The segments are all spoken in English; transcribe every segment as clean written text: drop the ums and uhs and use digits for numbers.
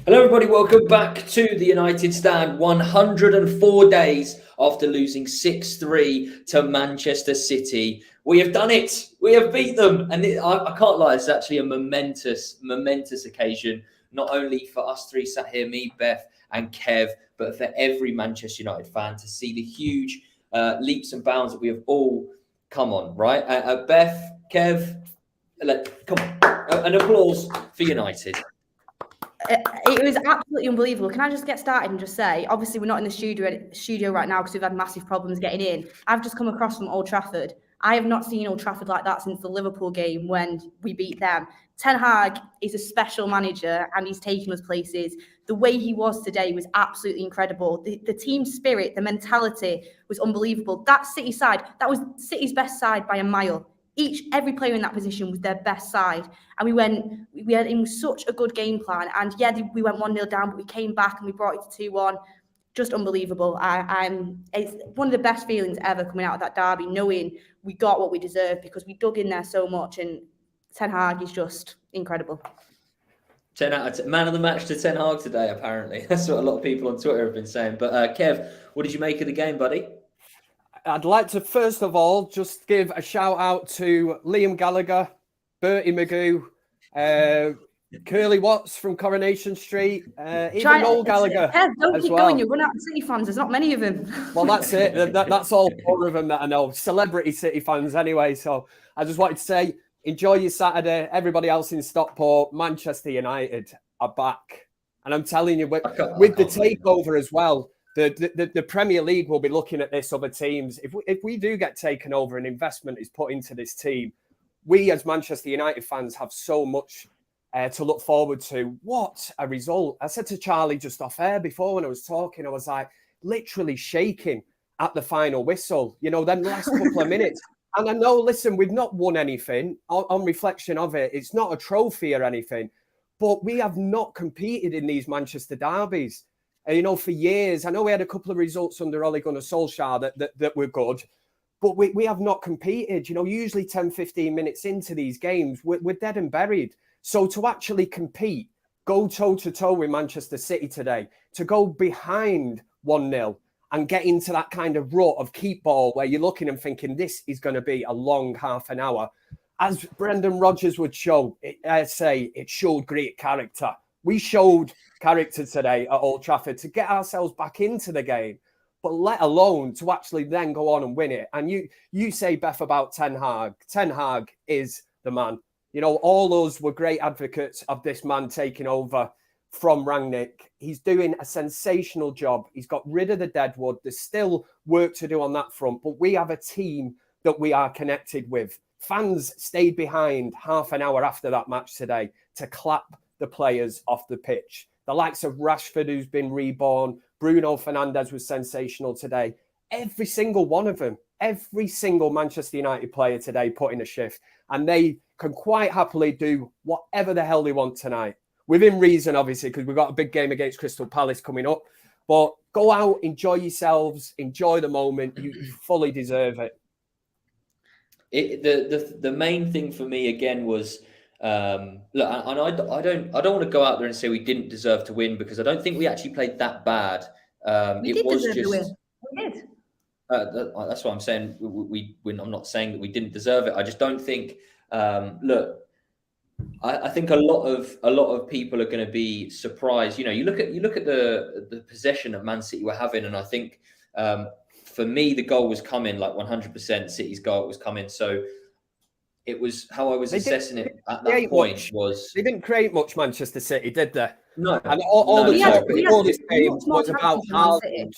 Hello, everybody. Welcome back to the United Stand. 104 days after losing 6-3 to Manchester City. We have done it. We have beat them. And I can't lie, it's actually a momentous occasion, not only for us three sat here, me, Beth, and Kev, but for every Manchester United fan to see the huge leaps and bounds that we have all come on, right? Beth, Kev, come on. An applause for United. It was absolutely unbelievable. Can I just get started and just say, obviously we're not in the studio right now because we've had massive problems getting in. I've just come across from Old Trafford. I have not seen Old Trafford like that since the Liverpool game when we beat them. Ten Hag is a special manager and he's taken us places. The way he was today was absolutely incredible. The team spirit, the mentality was unbelievable. That City side, that was City's best side by a mile. Every player in that position was their best side. And we had in such a good game plan. And yeah, we went 1-0 down, but we came back and we brought it to 2-1. Just unbelievable. It's one of the best feelings ever coming out of that derby, knowing we got what we deserved because we dug in there so much. And Ten Hag is just incredible. 10 out of 10. Man of the match to Ten Hag today, apparently. That's what a lot of people on Twitter have been saying. But Kev, what did you make of the game, buddy? I'd like to, first of all, just give a shout out to Liam Gallagher, Bertie Magoo, Curly Watts from Coronation Street, even Noel Gallagher. Don't keep going, you're running out of City fans. There's not many of them. Well, that's it. That's all 4 of them that I know. Celebrity City fans anyway. So I just wanted to say, enjoy your Saturday. Everybody else in Stockport, Manchester United are back. And I'm telling you, with the takeover as well, the Premier League will be looking at this, other teams. If we do get taken over and investment is put into this team, we as Manchester United fans have so much to look forward to. What a result. I said to Charlie just off air before when I was talking, I was like literally shaking at the final whistle, then the last couple of minutes. And I know, listen, we've not won anything. On reflection of it, it's not a trophy or anything, but we have not competed in these Manchester derbies. For years. I know we had a couple of results under Ole Gunnar Solskjaer that were good, but we have not competed. Usually 10, 15 minutes into these games, we're dead and buried. So to actually compete, go toe-to-toe with Manchester City today, to go behind 1-0 and get into that kind of rut of keep ball where you're looking and thinking this is going to be a long half an hour. As Brendan Rodgers would show, it showed great character. We showed character today at Old Trafford to get ourselves back into the game, but let alone to actually then go on and win it. And you say, Beth, about Ten Hag. Ten Hag is the man. All us were great advocates of this man taking over from Rangnick. He's doing a sensational job. He's got rid of the deadwood. There's still work to do on that front, but we have a team that we are connected with. Fans stayed behind half an hour after that match today to clap the players off the pitch. The likes of Rashford, who's been reborn, Bruno Fernandes was sensational today. Every single one of them, every single Manchester United player today put in a shift, and they can quite happily do whatever the hell they want tonight. Within reason, obviously, because we've got a big game against Crystal Palace coming up. But go out, enjoy yourselves, enjoy the moment. You fully deserve it. The main thing for me again was look, and I don't want to go out there and say we didn't deserve to win, because I don't think we actually played that bad. We did deserve to win. We did. That's what I'm saying. I'm not saying that we didn't deserve it. I just don't think. Look, I think a lot of people are going to be surprised. You look at the possession that Man City were having, and I think for me the goal was coming like 100%. City's goal was coming, so. It was how I was assessing it at that point. They didn't create much, Manchester City, did they? No. And all the talk before this game was about Haaland.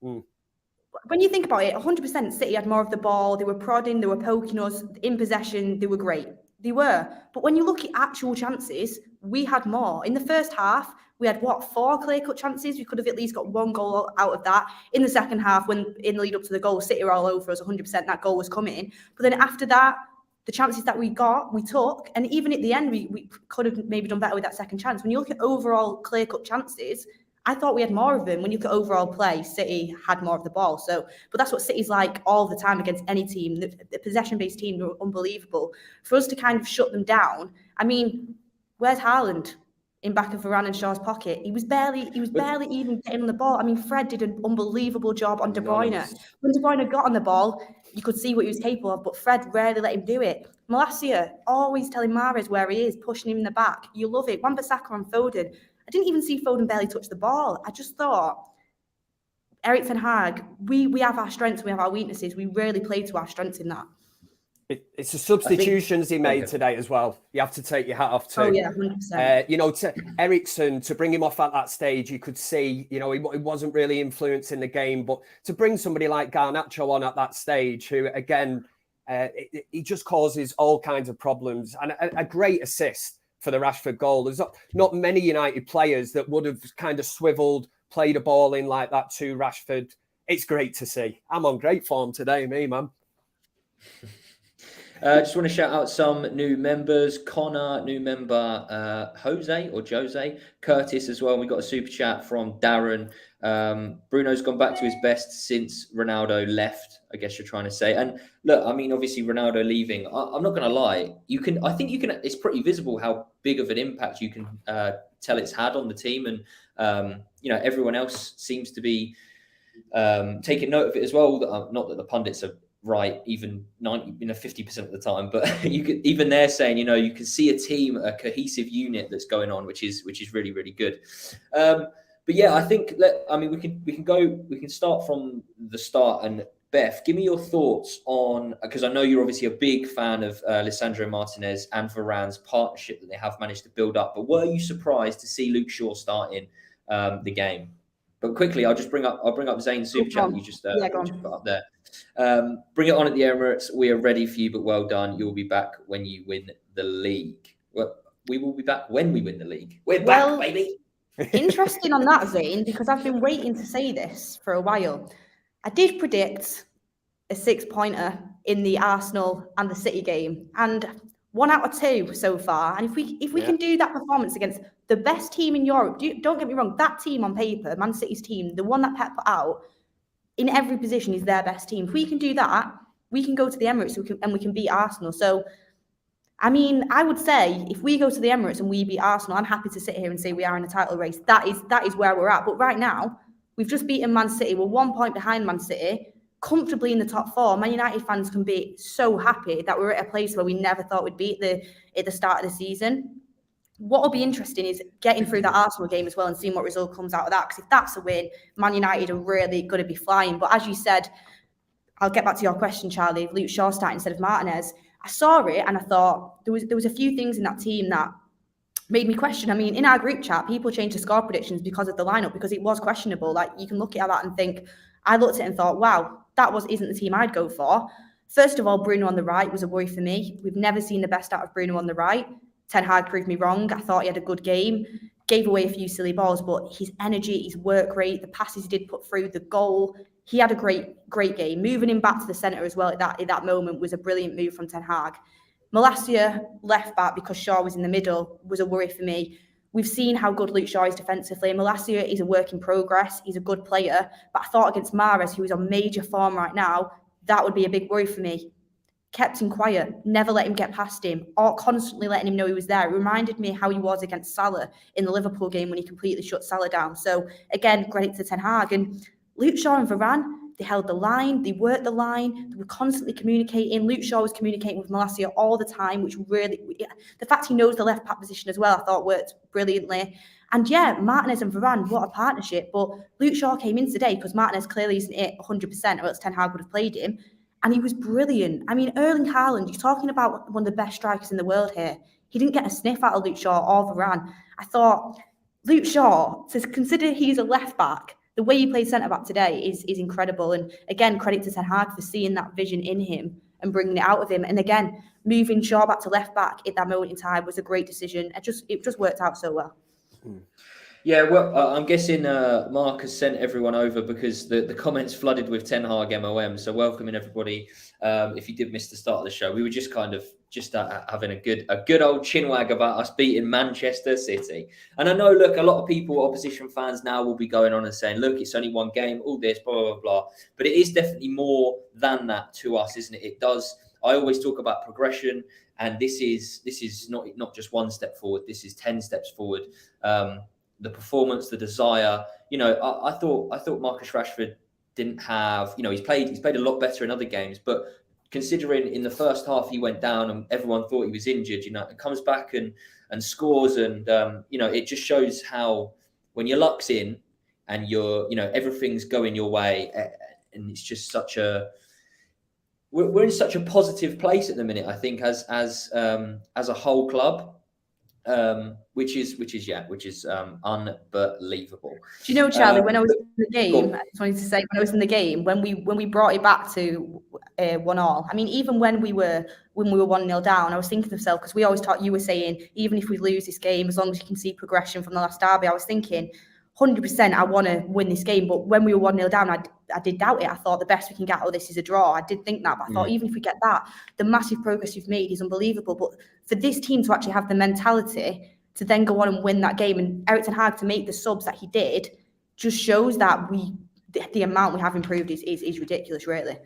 When you think about it, 100% City had more of the ball. They were prodding, they were poking us in possession. They were great. They were. But when you look at actual chances, we had more. In the first half, we had, 4 clear-cut chances? We could have at least got 1 goal out of that. In the second half, when in the lead up to the goal, City were all over us, 100% that goal was coming. But then after that, the chances that we got, we took. And even at the end, we could have maybe done better with that second chance. When you look at overall clear-cut chances, I thought we had more of them. When you look at overall play, City had more of the ball. But that's what City's like all the time against any team. The possession-based team were unbelievable. For us to kind of shut them down, I mean, where's Haaland in back of Varane and Shaw's pocket. He was barely even getting on the ball. I mean, Fred did an unbelievable job on De Bruyne. When De Bruyne got on the ball, you could see what he was capable of, but Fred rarely let him do it. Malacia always telling Mahrez where he is, pushing him in the back. You love it. Wan-Bissaka on Foden. I didn't even see Foden barely touch the ball. I just thought, Erik ten Hag, we have our strengths, we have our weaknesses. We really play to our strengths in that. It's the substitutions he made today as well. You have to take your hat off to. Oh yeah, 100%. You know, to Eriksen, to bring him off at that stage, you could see, you know, he wasn't really influencing the game. But to bring somebody like Garnacho on at that stage, who again, he just causes all kinds of problems, and a great assist for the Rashford goal. There's not many United players that would have kind of swiveled, played a ball in like that to Rashford. It's great to see. I'm on great form today, me, man. Just want to shout out some new members. Connor, new member, Jose, Curtis as well. We got a super chat from Darren. Bruno's gone back to his best since Ronaldo left, I guess you're trying to say. And look, I mean, obviously Ronaldo leaving, I'm not going to lie. I think it's pretty visible how big of an impact you can tell it's had on the team. And, you know, everyone else seems to be taking note of it as well. Not that the pundits are right, even 50% of the time, but even they're saying, you know, you can see a team, a cohesive unit that's going on, which is really, really good. But yeah, I think we can start from the start. And Beth, give me your thoughts on, because I know you're obviously a big fan of Lisandro Martinez and Varane's partnership that they have managed to build up. But were you surprised to see Luke Shaw starting the game? But quickly, I'll bring up Zane's super chat you just put up there. Bring it on at the Emirates. We are ready for you, but well done. You'll be back when you win the league. Well, we will be back when we win the league. We're back, baby. Interesting on that, Zane, because I've been waiting to say this for a while. I did predict a 6-pointer in the Arsenal and the City game, and 1 out of 2 so far. And if we can do that performance against the best team in Europe, don't get me wrong, that team on paper, Man City's team, the one that Pep put out, in every position is their best team. If we can do that, we can go to the Emirates and we can beat Arsenal. So, I mean, I would say if we go to the Emirates and we beat Arsenal, I'm happy to sit here and say we are in a title race. That is where we're at. But right now, we've just beaten Man City. We're 1 point behind Man City, comfortably in the top 4. Man United fans can be so happy that we're at a place where we never thought we'd be at the start of the season. What will be interesting is getting through that Arsenal game as well and seeing what result comes out of that. Because if that's a win, Man United are really going to be flying. But as you said, I'll get back to your question, Charlie. Luke Shaw starting instead of Martinez. I saw it and I thought there was a few things in that team that made me question. I mean, in our group chat, people changed the score predictions because of the lineup, because it was questionable. Like, you can look at that and think, I looked at it and thought, wow, isn't the team I'd go for. First of all, Bruno on the right was a worry for me. We've never seen the best out of Bruno on the right. Ten Hag proved me wrong. I thought he had a good game, gave away a few silly balls, but his energy, his work rate, the passes he did put through, the goal, he had a great game. Moving him back to the centre as well at that moment was a brilliant move from Ten Hag. Malacia left back because Shaw was in the middle was a worry for me. We've seen how good Luke Shaw is defensively. Malacia is a work in progress. He's a good player. But I thought against Mahrez, who is on major form right now, that would be a big worry for me. Kept him quiet, never let him get past him, or constantly letting him know he was there. It reminded me how he was against Salah in the Liverpool game when he completely shut Salah down. So again, credit to Ten Hag. And Luke Shaw and Varane, they held the line, they worked the line, they were constantly communicating. Luke Shaw was communicating with Malacia all the time, which really, the fact he knows the left back position as well, I thought worked brilliantly. And yeah, Martinez and Varane, what a partnership. But Luke Shaw came in today because Martinez clearly isn't it 100%, or else Ten Hag would have played him. And he was brilliant. I mean, Erling Haaland, you're talking about one of the best strikers in the world here. He didn't get a sniff out of Luke Shaw or Varane. I thought, Luke Shaw, to consider he's a left back, the way he played centre back today is incredible. And again, credit to Ten Hag for seeing that vision in him and bringing it out of him. And again, moving Shaw back to left back at that moment in time was a great decision. It just worked out so well. Yeah, well, I'm guessing Mark has sent everyone over because the comments flooded with Ten Hag MOM. So welcoming everybody. If you did miss the start of the show, we were just having a good old chinwag about us beating Manchester City. And I know, look, a lot of people, opposition fans now will be going on and saying, look, it's only one game, all this, blah, blah, blah. But it is definitely more than that to us, isn't it? It does. I always talk about progression. And this is not just one step forward. This is 10 steps forward. The performance, the desire. I thought Marcus Rashford didn't have. He's played a lot better in other games, but considering in the first half he went down and everyone thought he was injured, and comes back and scores, and it just shows how when your luck's in and everything's going your way, and it's just we're in such a positive place at the minute, I think, as a whole club, which is unbelievable. Do you know, Charlie, when I was in the game, I just wanted to say, when I was in the game, when we brought it back to 1-1, I mean, even when we were 1-0 down, I was thinking to myself, because we always talk, you were saying, even if we lose this game, as long as you can see progression from the last derby, I was thinking, 100% I want to win this game. But when we were 1-0 down, I did doubt it. I thought the best we can get out of this is a draw. I did think that, but I thought even if we get that, the massive progress you've made is unbelievable. But for this team to actually have the mentality to then go on and win that game, and Erik ten Hag to make the subs that he did, just shows that the amount we have improved is ridiculous, really.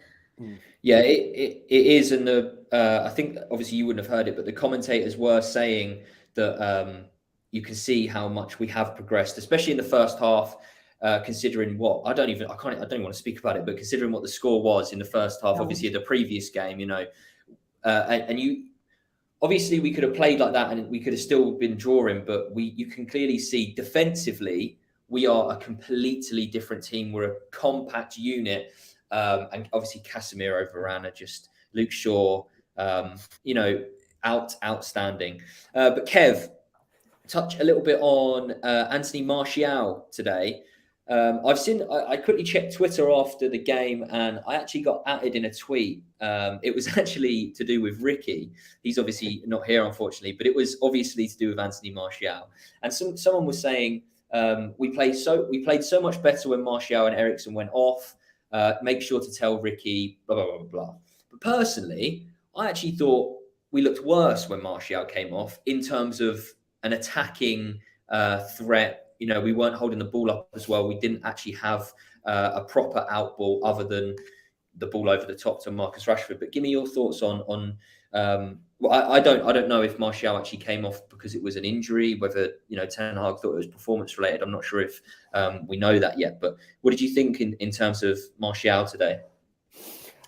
Yeah, it is. And I think obviously you wouldn't have heard it, but the commentators were saying that you can see how much we have progressed, especially in the first half. Considering what I don't even want to speak about it, but considering what the score was in the first half, obviously the previous game, obviously we could have played like that and we could have still been drawing, but you can clearly see defensively we are a completely different team. We're a compact unit, and obviously Casemiro, Varane, just Luke Shaw, outstanding. But Kev, touch a little bit on Anthony Martial today. I quickly checked Twitter after the game, and I actually got added in a tweet. It was actually to do with Ricky. He's obviously not here, unfortunately, but it was obviously to do with Anthony Martial. And someone was saying we played so much better when Martial and Eriksen went off. Make sure to tell Ricky, blah blah blah blah. But personally, I actually thought we looked worse when Martial came off in terms of an attacking threat. We weren't holding the ball up as well. We didn't actually have a proper out ball other than the ball over the top to Marcus Rashford. But give me your thoughts on. I don't know if Martial actually came off because it was an injury. Whether Ten Hag thought it was performance related. I'm not sure if we know that yet. But what did you think in terms of Martial today?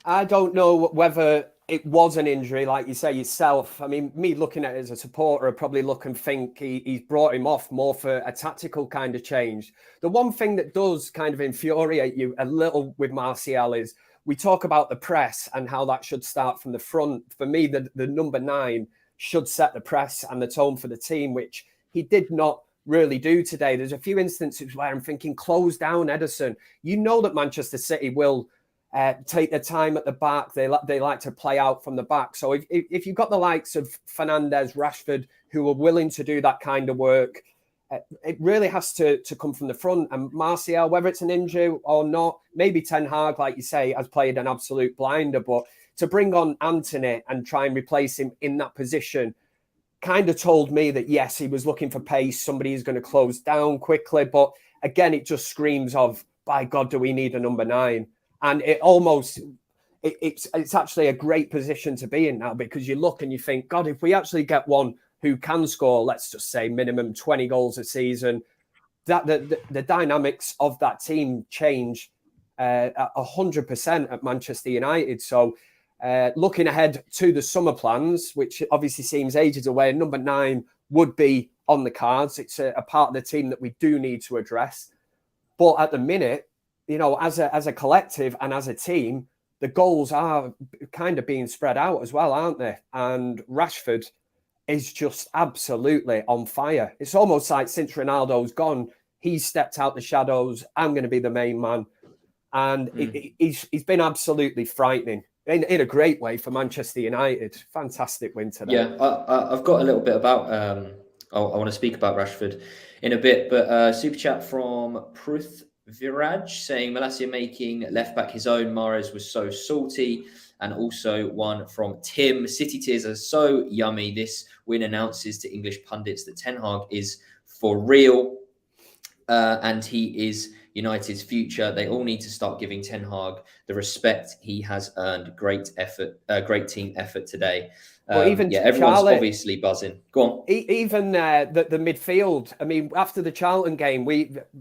I don't know whether it was an injury, like you say yourself. I mean, me looking at it as a supporter, I probably look and think he's brought him off more for a tactical kind of change. The one thing that does kind of infuriate you a little with Martial is we talk about the press and how that should start from the front. For me, the number 9 should set the press and the tone for the team, which he did not really do today. There's a few instances where I'm thinking, close down Ederson. You know that Manchester City will take their time at the back. They like to play out from the back. So if you've got the likes of Fernandes, Rashford, who are willing to do that kind of work, it really has to come from the front. And Martial, whether it's an injury or not, maybe Ten Hag, like you say, has played an absolute blinder. But to bring on Antony and try and replace him in that position kind of told me that, yes, he was looking for pace. Somebody is going to close down quickly. But again, it just screams of, by God, do we need a number 9? And it's actually a great position to be in now, because you look and you think, God, if we actually get one who can score, let's just say minimum 20 goals a season, that the dynamics of that team change 100% at Manchester United. So looking ahead to the summer plans, which obviously seems ages away, number 9 would be on the cards. It's a part of the team that we do need to address. But at the minute, as a collective and as a team, the goals are kind of being spread out as well, aren't they? And Rashford is just absolutely on fire. It's almost like since Ronaldo's gone, he's stepped out the shadows. I'm going to be the main man. And he's been absolutely frightening in a great way for Manchester United. Fantastic win today. Yeah, I've got a little bit about... I want to speak about Rashford in a bit, but super chat from Pruth Viraj saying Malacia making left back his own. Mahrez was so salty. And also one from Tim. City tears are so yummy. This win announces to English pundits that Ten Hag is for real. And he is United's future. They all need to start giving Ten Hag the respect he has earned. Great effort, great team effort today. But even everyone's Charlie, obviously buzzing. Go on. Even the midfield. I mean, after the Charlton game,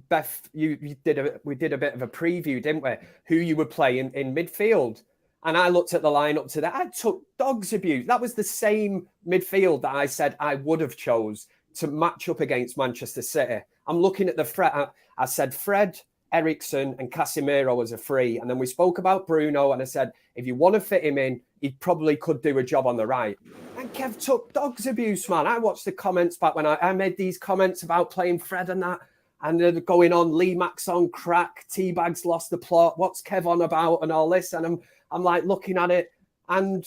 Beth, we did a bit of a preview, didn't we? Who you would play in midfield, and I looked at the lineup today. I took dogs abuse. That was the same midfield that I said I would have chose to match up against Manchester City. I'm looking at the Fred. I said Fred, Eriksen, and Casemiro as a free, and then we spoke about Bruno, and I said if you want to fit him in, he probably could do a job on the right. And Kev took dogs abuse, man. I watched the comments back when I made these comments about playing Fred and that, and they're going on, Lee Max on crack, Teabag's lost the plot, what's Kev on about, and all this, and I'm like looking at it, and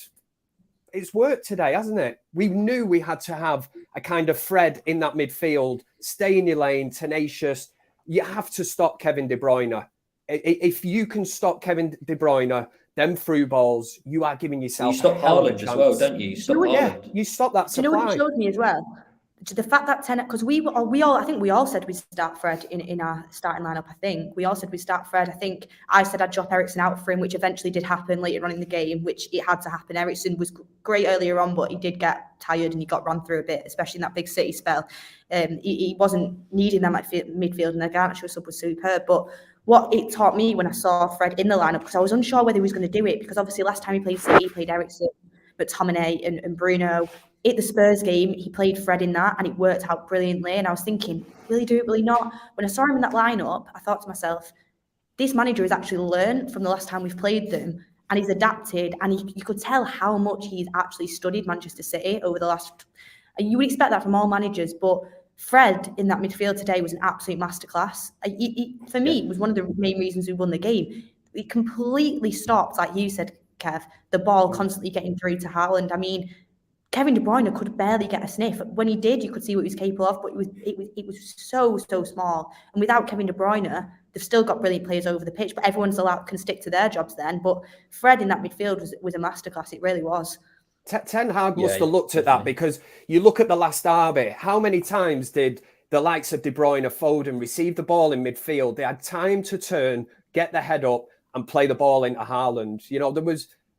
it's worked today, hasn't it? We knew we had to have a kind of Fred in that midfield, stay in your lane, tenacious. You have to stop Kevin De Bruyne. If you can stop Kevin De Bruyne, them through balls, you are giving yourself. You stop Haaland as well, don't you? You stop Haaland. Yeah, you stop that supply. Do you know what it showed me as well? The fact that because we all, I think we all said we'd start Fred in our starting lineup. I think we all said we'd start Fred. I think I said I'd drop Eriksen out for him, which eventually did happen later on in the game, which it had to happen. Eriksen was great earlier on, but he did get tired and he got run through a bit, especially in that big City spell. He wasn't needing that midfield, and the Garnacho sub was superb. But what it taught me when I saw Fred in the lineup, because I was unsure whether he was going to do it, because obviously last time he played City, he played Eriksen, McTominay and Bruno. At the Spurs game, he played Fred in that, and it worked out brilliantly. And I was thinking, will he do it? Will he not? When I saw him in that lineup, I thought to myself, this manager has actually learned from the last time we've played them, and he's adapted. And you could tell how much he's actually studied Manchester City over the last. You would expect that from all managers, but Fred in that midfield today was an absolute masterclass. For me, it was one of the main reasons we won the game. We completely stopped, like you said, Kev, the ball constantly getting through to Haaland. I mean, Kevin De Bruyne could barely get a sniff. When he did, you could see what he was capable of, but it was so small. And without Kevin De Bruyne, they've still got brilliant players over the pitch, but everyone's allowed can stick to their jobs then. But Fred in that midfield was a masterclass. It really was. Ten Hag must have looked at that, because you look at the last derby, how many times did the likes of De Bruyne, Foden receive the ball in midfield? They had time to turn, get the head up and play the ball into Haaland. You know,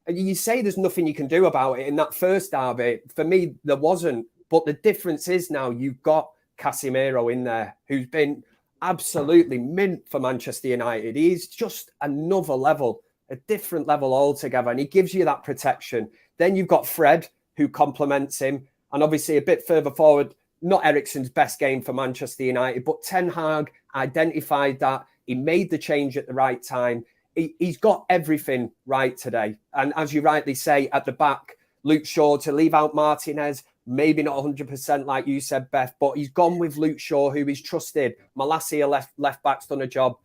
you say there's nothing you can do about it in that first derby. For me, there wasn't. But the difference is now you've got Casemiro in there, who's been absolutely mint for Manchester United. He's just another level, a different level altogether, and he gives you that protection. Then you've got Fred, who complements him. And obviously a bit further forward, not Eriksen's best game for Manchester United, but Ten Hag identified that. He made the change at the right time. He's got everything right today. And as you rightly say, at the back, Luke Shaw, to leave out Martinez, maybe not 100% like you said, Beth, but he's gone with Luke Shaw, who he's trusted. Malacia left back's done a job.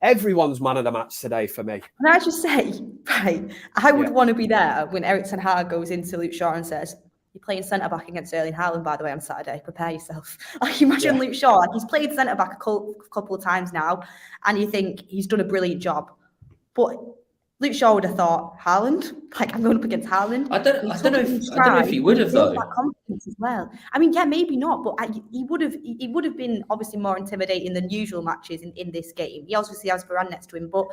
Everyone's man of the match today for me. Can I just say, right, I would want to be there when Erik Ten Hag goes into Luke Shaw and says, you're playing centre-back against Erling Haaland, by the way, on Saturday. Prepare yourself. Like, imagine Luke Shaw. Like, he's played centre-back a couple of times now, and you think he's done a brilliant job. But Luke Shaw would have thought, Haaland? Like, I'm going up against Haaland. I don't know if he would have, though. That confidence as well. I mean, yeah, maybe not, but he would have been obviously more intimidating than usual matches in this game. He obviously has Varane next to him. But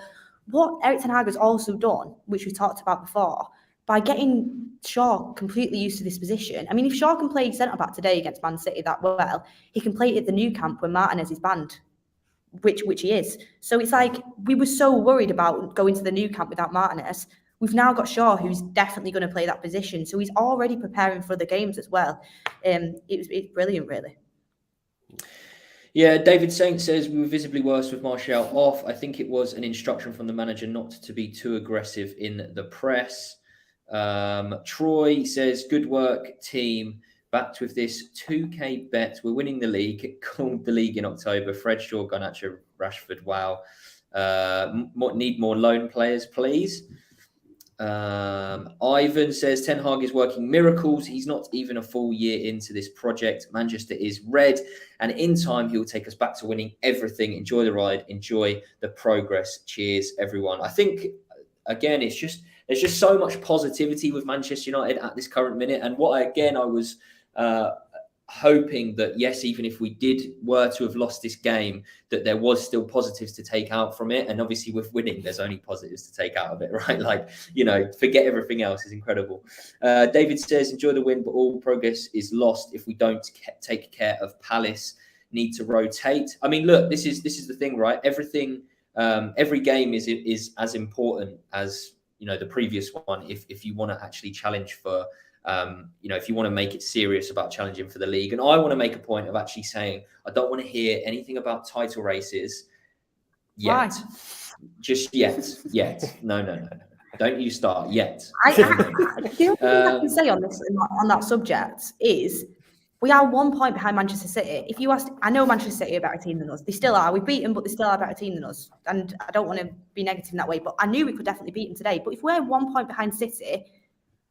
what Erik Ten Hag has also done, which we talked about before, by getting Shaw completely used to this position. I mean, if Shaw can play centre-back today against Man City that well, he can play it at the new camp when Martinez is banned, which he is. So it's like, we were so worried about going to the new camp without Martinez. We've now got Shaw, who's definitely going to play that position. So he's already preparing for the games as well. It's brilliant, really. Yeah, David Saint says we were visibly worse with Martial off. I think it was an instruction from the manager not to be too aggressive in the press. Troy says, good work, team. Backed with this 2K bet. We're winning the league. Called the league in October. Fred, Shaw, Garnacho, Rashford. Wow. Need more loan players, please. Ivan says Ten Hag is working miracles. He's not even a full year into this project. Manchester is red, and in time he'll take us back to winning everything. Enjoy the ride. Enjoy the progress. Cheers, everyone. I think again, there's just so much positivity with Manchester United at this current minute, and what I was hoping that, yes, even if we were to have lost this game, that there was still positives to take out from it. And obviously with winning, there's only positives to take out of it, right? Like, forget everything else is incredible. David says, enjoy the win, but all progress is lost if we don't take care of Palace. Need to rotate. I mean, look, this is the thing, right? Everything, every game is as important as, the previous one. If you want to actually challenge for, if you want to make it serious about challenging for the league. And I want to make a point of actually saying, I don't want to hear anything about title races yet. Why? Just yet. No. Don't you start yet. The only thing I can say on that subject is we are 1 point behind Manchester City. If you asked, I know Manchester City are a better team than us. They still are. We beat them, but they still are a better team than us. And I don't want to be negative in that way, but I knew we could definitely beat them today. But if we're 1 point behind City,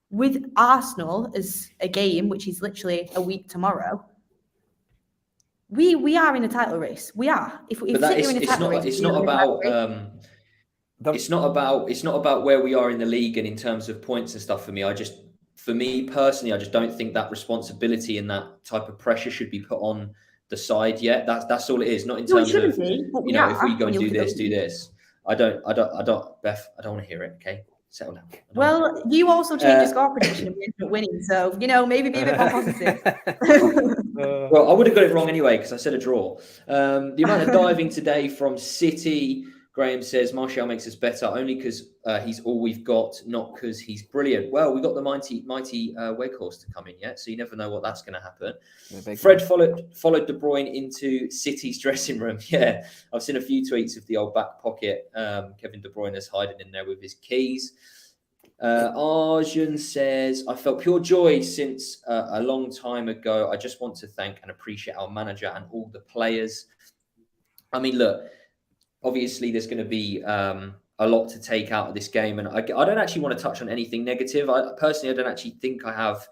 with Arsenal as a game, which is literally a week tomorrow, we are in a title race. We are. If City are in a title race, it's not about where we are in the league and in terms of points and stuff. For me personally, I just don't think that responsibility and that type of pressure should be put on the side yet. That's all it is. Not in terms of if we go and do this. I don't, Beth. I don't want to hear it. Okay. Settle down. Well, you also changed your score prediction and we ended up winning, so maybe be a bit more positive. Well, I would have got it wrong anyway because I said a draw. The amount of diving today from City, Graham says Martial makes us better only because he's all we've got, not because he's brilliant. Well, we've got the mighty Weghorst to come in yet, so you never know what that's going to happen. Fred followed De Bruyne into City's dressing room. Yeah, I've seen a few tweets of the old back pocket. Kevin De Bruyne is hiding in there with his keys. Arjun says, I felt pure joy since a long time ago. I just want to thank and appreciate our manager and all the players. I mean, look, obviously there's going to be a lot to take out of this game. And I don't actually want to touch on anything negative. I don't actually think I have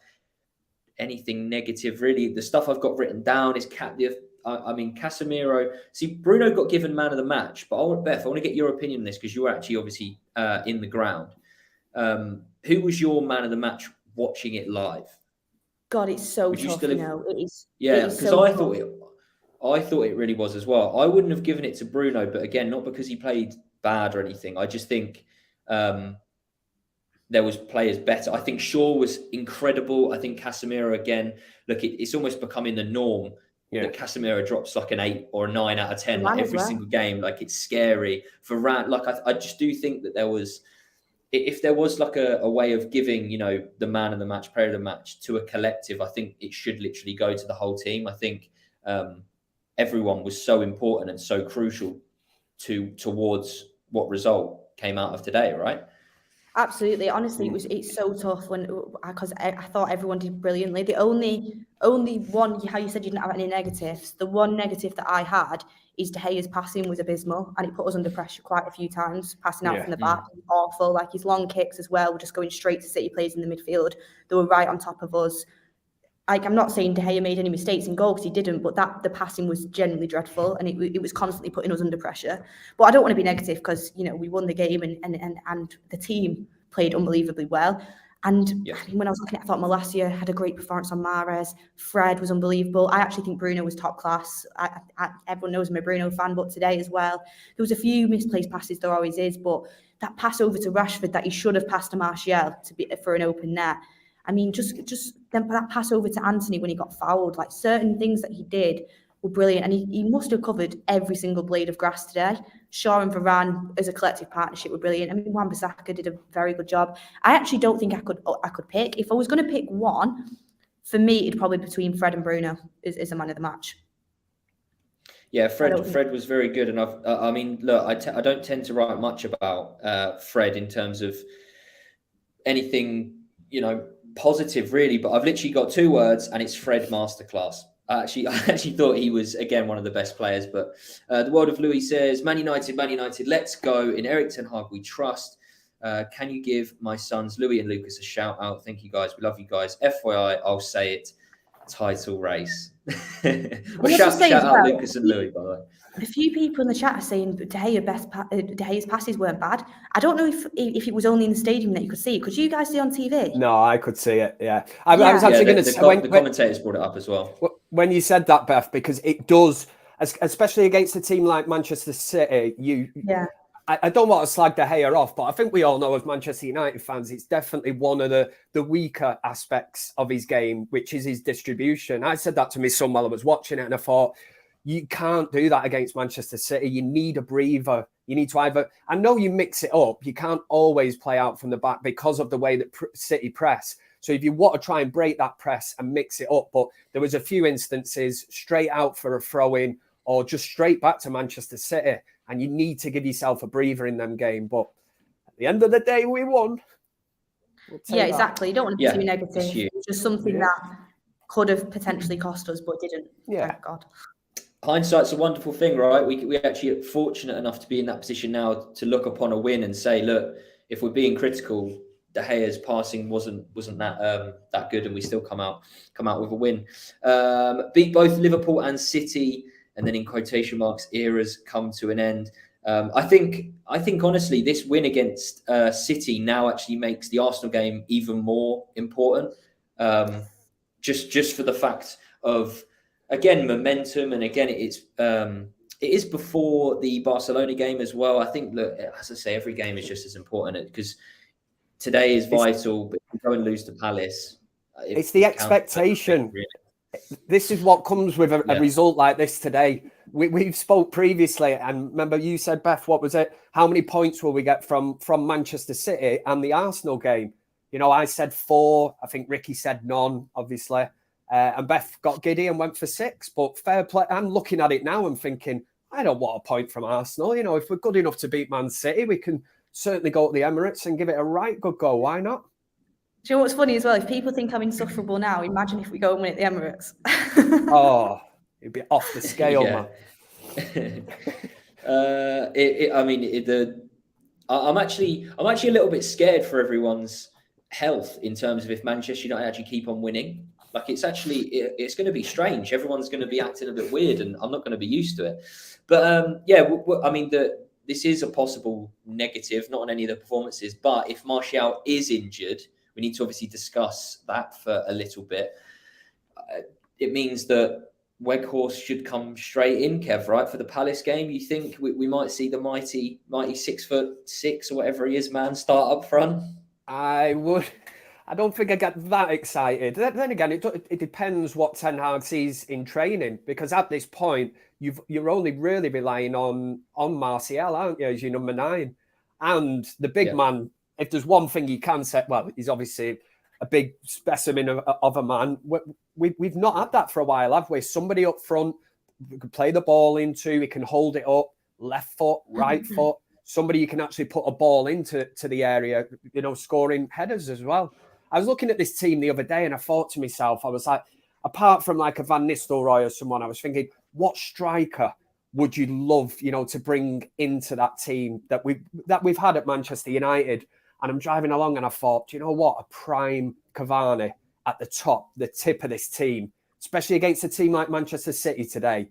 anything negative, really. The stuff I've got written down is Casemiro. See, Bruno got given man of the match, but Beth, I want to get your opinion on this because you were actually obviously in the ground. Who was your man of the match watching it live? God, it's so tough, It is. Yeah, because I thought it really was as well. I wouldn't have given it to Bruno, but again, not because he played bad or anything. I just think there was players better. I think Shaw was incredible. I think Casemiro, again, look, it's almost becoming the norm that Casemiro drops like an 8 or a 9 out of 10 like every single game. Like, it's scary. For I just do think that there was, if there was like a way of giving, the man of the match, player of the match to a collective, I think it should literally go to the whole team. I think everyone was so important and so crucial towards what result came out of today, right? Absolutely. Honestly, it's so tough because I thought everyone did brilliantly. The only one, how you said you didn't have any negatives, the one negative that I had is De Gea's passing was abysmal and it put us under pressure quite a few times, passing out from the back. Awful. Like, his long kicks as well were just going straight to City players in the midfield. They were right on top of us. Like, I'm not saying De Gea made any mistakes in goal because he didn't, but the passing was genuinely dreadful and it was constantly putting us under pressure. But I don't want to be negative because, we won the game and the team played unbelievably well. And I mean, when I was looking at it, I thought Malacia had a great performance on Mahrez. Fred was unbelievable. I actually think Bruno was top class. Everyone knows I'm a Bruno fan, but today as well, there was a few misplaced passes, there always is, but that pass over to Rashford that he should have passed to Martial for an open net. I mean, just that pass over to Anthony when he got fouled, like certain things that he did were brilliant. And he must have covered every single blade of grass today. Shaw and Varane as a collective partnership were brilliant. I mean, Wan-Bissaka did a very good job. I actually don't think I could pick. If I was going to pick one, for me, it'd probably be between Fred and Bruno as a man of the match. Yeah, Fred was very good. And I mean, look, I don't tend to write much about Fred in terms of anything, positive really, but I've literally got 2 words and it's Fred masterclass. I actually thought he was, again, one of the best players. But the world of Louis says, Man United, let's go. In Eric Ten Hag, we trust. Can you give my sons, Louis and Lucas, a shout out? Thank you, guys. We love you guys. FYI, I'll say it. title race. Let's shout just say as out well, Lucas and Louis, by the way. a few people in the chat are saying De Gea's passes weren't bad. I don't know if it was only in the stadium that you could see it. Could you guys see on TV? No, I could see it. Yeah, I was actually going to say the commentators brought it up as well. When you said that, Beth, because it does, especially against a team like Manchester City. I don't want to slag De Gea off, but I think we all know as Manchester United fans, it's definitely one of the weaker aspects of his game, which is his distribution. I said that to my son while I was watching it, and I thought, you can't do that against Manchester City. You need a breather. You need to either, I know you mix it up. You can't always play out from the back because of the way that City press. So if you want to try and break that press and mix it up, but there was a few instances straight out for a throw-in or just straight back to Manchester City. And you need to give yourself a breather in them game. But at the end of the day, we won. Yeah, exactly. You don't want to be too negative. It's just something that could have potentially cost us, but didn't. Yeah. Thank God. Hindsight's a wonderful thing, right? We actually are fortunate enough to be in that position now to look upon a win and say, look, if we're being critical, De Gea's passing wasn't that good, and we still come out with a win. Beat both Liverpool and City. And then in quotation marks, eras come to an end. I think honestly, this win against City now actually makes the Arsenal game even more important. Just for the fact of, again, momentum, and again, it is before the Barcelona game as well. I think, look, as I say, every game is just as important because today is vital. But if we go and lose to Palace, it's the expectation. This is what comes with a result like this today. We've spoke previously, and remember you said, Beth, what was it? How many points will we get from Manchester City and the Arsenal game? You know, I said 4. I think Ricky said none, obviously. And Beth got giddy and went for 6. But fair play. I'm looking at it now and thinking, I don't want a point from Arsenal. You know, if we're good enough to beat Man City, we can certainly go to the Emirates and give it a right good go. Why not? Do you know what's funny as well? If people think I'm insufferable now, imagine if we go and win at the Emirates. Oh, it'd be off the scale, man. I'm actually a little bit scared for everyone's health in terms of if Manchester United actually keep on winning. Like it's going to be strange. Everyone's going to be acting a bit weird, and I'm not going to be used to it. But this is a possible negative, not on any of the performances. But if Martial is injured, we need to obviously discuss that for a little bit. It means that Weghorst should come straight in, Kev, right, for the Palace game. You think we might see the mighty 6'6" or whatever he is, man, start up front? I don't think I get that excited. Then again, it depends what Ten Hag sees in training, because at this point, you're only really relying on Martial, aren't you, as your number 9? And the big man, if there's one thing he can say, well, he's obviously a big specimen of a man. We've not had that for a while, have we? Somebody up front we can play the ball into, he can hold it up, left foot, right foot. Somebody you can actually put a ball into the area, you know, scoring headers as well. I was looking at this team the other day and I thought to myself, I was like, apart from like a Van Nistelrooy or someone, I was thinking, what striker would you love, you know, to bring into that team that we've had at Manchester United? And I'm driving along and I thought, do you know what? A prime Cavani at the top, the tip of this team, especially against a team like Manchester City today.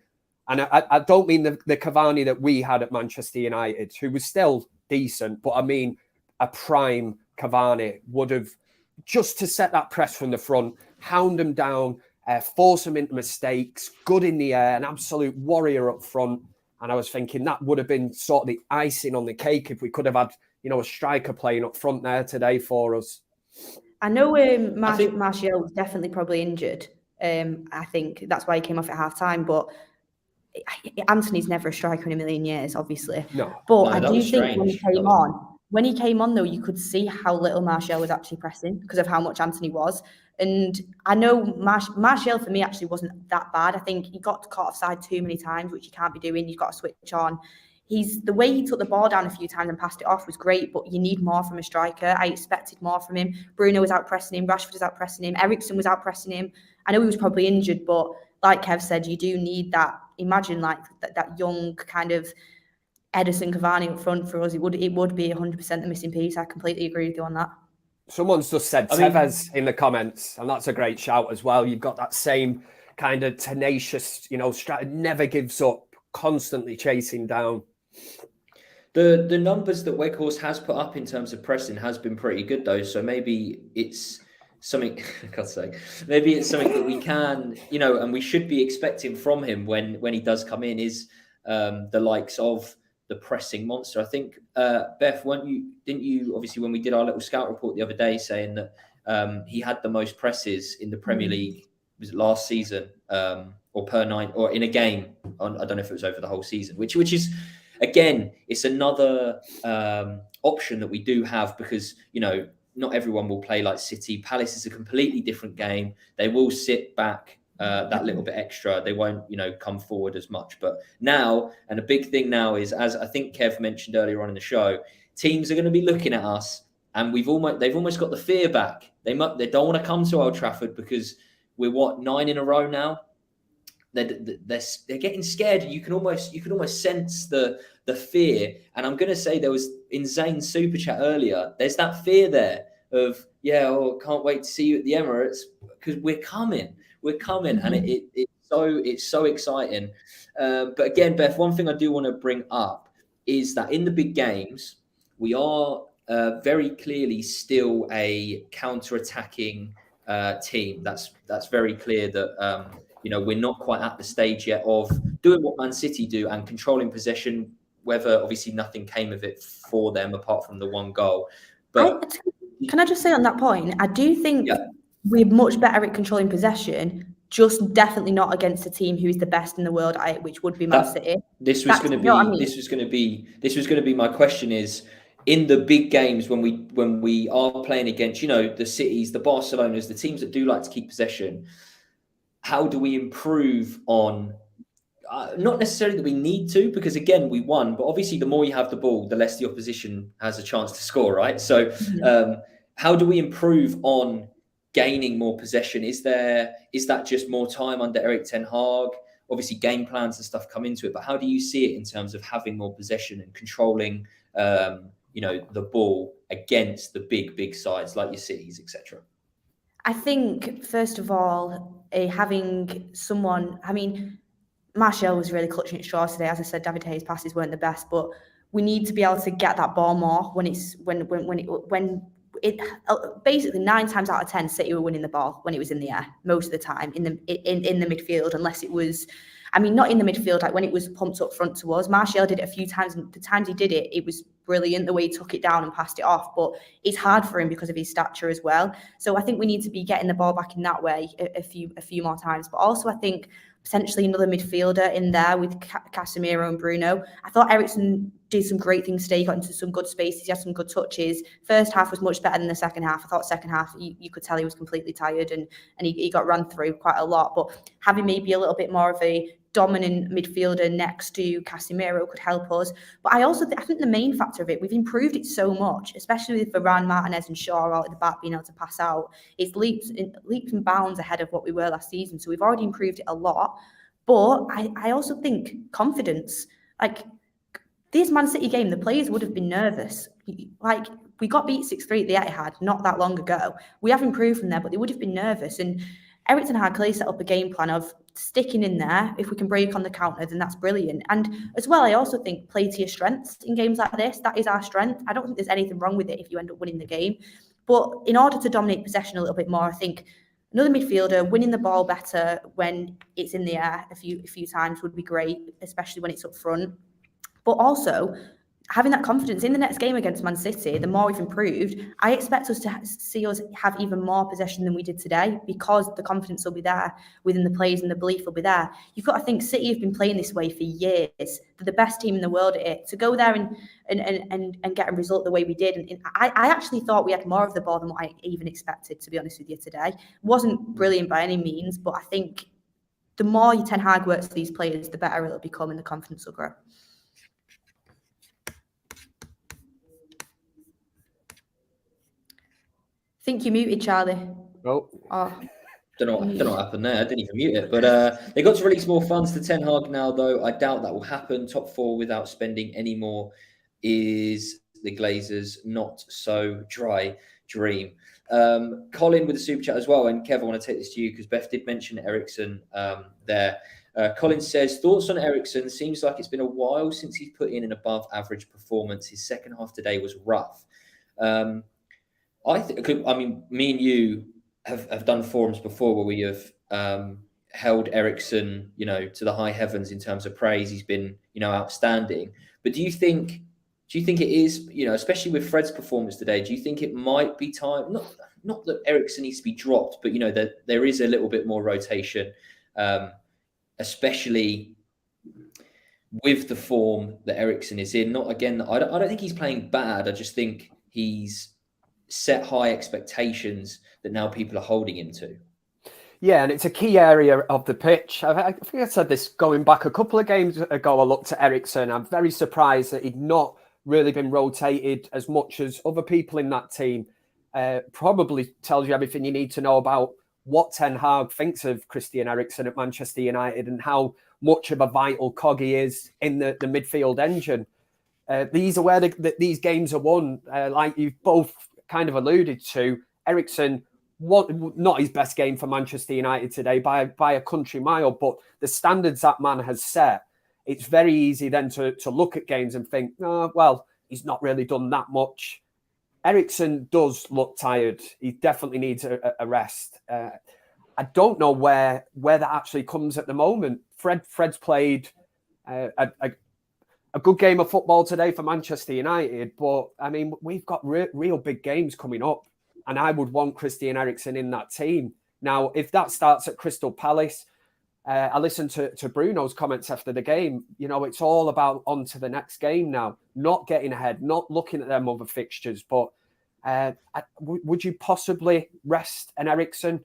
And I don't mean the Cavani that we had at Manchester United, who was still decent, but I mean a prime Cavani would have, just to set that press from the front, hound them down, force them into mistakes, good in the air, an absolute warrior up front. And I was thinking that would have been sort of the icing on the cake if we could have had, you know, a striker playing up front there today for us. I know Martial was definitely probably injured. I think that's why he came off at half-time, but Anthony's never a striker in a million years, obviously. I do think when he came on, though, you could see how little Martial was actually pressing because of how much Anthony was. And I know Martial, for me, actually wasn't that bad. I think he got caught offside too many times, which you can't be doing. You've got to switch on. The way he took the ball down a few times and passed it off was great, but you need more from a striker. I expected more from him. Bruno was out pressing him. Rashford was out pressing him. Eriksen was out pressing him. I know he was probably injured, but like Kev said, you do need that. Imagine like that young kind of Edison Cavani up front for us. It would be 100% the missing piece. I completely agree with you on that. Someone's just said Tevez in the comments, and that's a great shout as well. You've got that same kind of tenacious, never gives up, constantly chasing down. The numbers that Weghorst has put up in terms of pressing has been pretty good, though. So maybe it's something, God's sake, maybe it's something that we can, and we should be expecting from him when he does come in is the likes of the pressing monster. I think, Beth, didn't you, obviously, when we did our little scout report the other day, saying that he had the most presses in the Premier League, was it last season, or per night, or in a game? I don't know if it was over the whole season, which is, again, it's another option that we do have because, not everyone will play like City. Palace is a completely different game. They will sit back that little bit extra. They won't, come forward as much. But now, and a big thing now is, as I think Kev mentioned earlier on in the show, teams are going to be looking at us, and they've almost got the fear back. They don't want to come to Old Trafford because we're 9 in a row now. They're getting scared. You can almost sense the fear. And I'm going to say, there was in Zane's super chat earlier, there's that fear there of, can't wait to see you at the Emirates because we're coming, and it's so exciting. But again, Beth, one thing I do want to bring up is that in the big games, we are very clearly still a counter-attacking team. That's very clear that we're not quite at the stage yet of doing what Man City do and controlling possession, whether obviously nothing came of it for them apart from the one goal. But can I just say on that point, I do think we're much better at controlling possession, just definitely not against a team who is the best in the world at it, which would be Man City. This was going to be my question is, in the big games when we are playing against, the Cities, the Barcelonas, the teams that do like to keep possession, how do we improve on, not necessarily that we need to, because again, we won, but obviously the more you have the ball, the less the opposition has a chance to score, right? So how do we improve on gaining more possession? Is that just more time under Erik ten Hag? Obviously game plans and stuff come into it, but how do you see it in terms of having more possession and controlling, the ball against the big sides like your Cities, etc.? I think, first of all, having someone, Martial was really clutching at straws today. As I said, David Hayes' passes weren't the best, but we need to be able to get that ball more when basically 9 times out of 10, City were winning the ball when it was in the air most of the time in the midfield, unless it was, not in the midfield, like when it was pumped up front to us. Martial did it a few times, and the times he did it, it was brilliant the way he took it down and passed it off. But it's hard for him because of his stature as well. So I think we need to be getting the ball back in that way a few more times. But also I think potentially another midfielder in there with Casemiro and Bruno. I thought Eriksen did some great things today. He got into some good spaces. He had some good touches. First half was much better than the second half. I thought second half, you could tell he was completely tired and he got run through quite a lot. But having maybe a little bit more of a dominant midfielder next to Casemiro could help us. But I also I think the main factor of it, we've improved it so much, especially with Varane, Martinez and Shaw out at the back being able to pass out. It's leaps and bounds ahead of what we were last season. So we've already improved it a lot. But I also think confidence, like this Man City game, the players would have been nervous. Like we got beat 6-3 at the Etihad not that long ago. We have improved from there, but they would have been nervous. And Erik ten Hag clearly set up a game plan of sticking in there. If we can break on the counter, then that's brilliant. And as well, I also think play to your strengths in games like this. That is our strength. I don't think there's anything wrong with it if you end up winning the game. But in order to dominate possession a little bit more, I think another midfielder winning the ball better when it's in the air a few times would be great, especially when it's up front. But also having that confidence in the next game against Man City, the more we've improved, I expect us to see us have even more possession than we did today because the confidence will be there within the players and the belief will be there. You've got to think City have been playing this way for years. They're the best team in the world at it. To go there and get a result the way we did. And I actually thought we had more of the ball than what I even expected, to be honest with you, today. It wasn't brilliant by any means, but I think the more Ten Hag works for these players, the better it'll become and the confidence will grow. I think you muted, Charlie. Oh. Don't know what happened there. I didn't even mute it. But they got to release more funds to Ten Hag now, though. I doubt that will happen. Top 4 without spending any more. Is the Glazers not so dry? dream. Colin with the super chat as well, and Kev, I want to take this to you because Beth did mention Eriksen there. Colin says, thoughts on Eriksen? Seems like it's been a while since he's put in an above average performance. His second half today was rough. I mean, me and you have done forums before where we have held Eriksen, to the high heavens in terms of praise. He's been, outstanding. But do you think it is, especially with Fred's performance today, do you think it might be time, not that Eriksen needs to be dropped, but, that there is a little bit more rotation, especially with the form that Eriksen is in? I don't think he's playing bad. I just think he's set high expectations that now people are holding him to. Yeah, and it's a key area of the pitch. I think I said this going back a couple of games ago. I looked at Eriksen. I'm very surprised that he'd not really been rotated as much as other people in that team. Probably tells you everything you need to know about what Ten Hag thinks of Christian Eriksen at Manchester United and how much of a vital cog he is in the midfield engine. These are where these games are won. Like you've both kind of alluded to, Eriksen, not his best game for Manchester United today by a country mile, but the standards that man has set, it's very easy then to look at games and think, oh, well, he's not really done that much. Eriksen does look tired. He definitely needs a rest. I don't know where that actually comes at the moment. Fred's played a good game of football today for Manchester United, but I mean, we've got real big games coming up, and I would want Christian Eriksen in that team. Now, if that starts at Crystal Palace, I listened to Bruno's comments after the game. It's all about on to the next game now, not getting ahead, not looking at them other fixtures. But would you possibly rest an Eriksen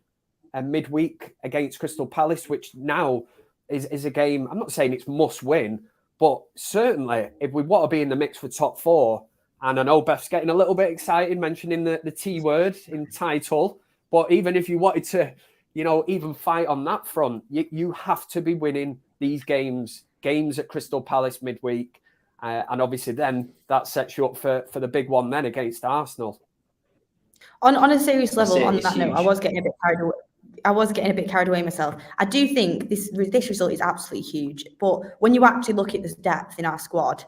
midweek against Crystal Palace, which now is a game, I'm not saying it's must win, but certainly if we want to be in the mix for top four, and I know Beth's getting a little bit excited mentioning the T word in title, but even if you wanted to, even fight on that front, you have to be winning these games at Crystal Palace midweek. And obviously then that sets you up for the big one then against Arsenal. On a serious level, on that note, I was getting a bit carried away myself. I do think this result is absolutely huge. But when you actually look at this depth in our squad,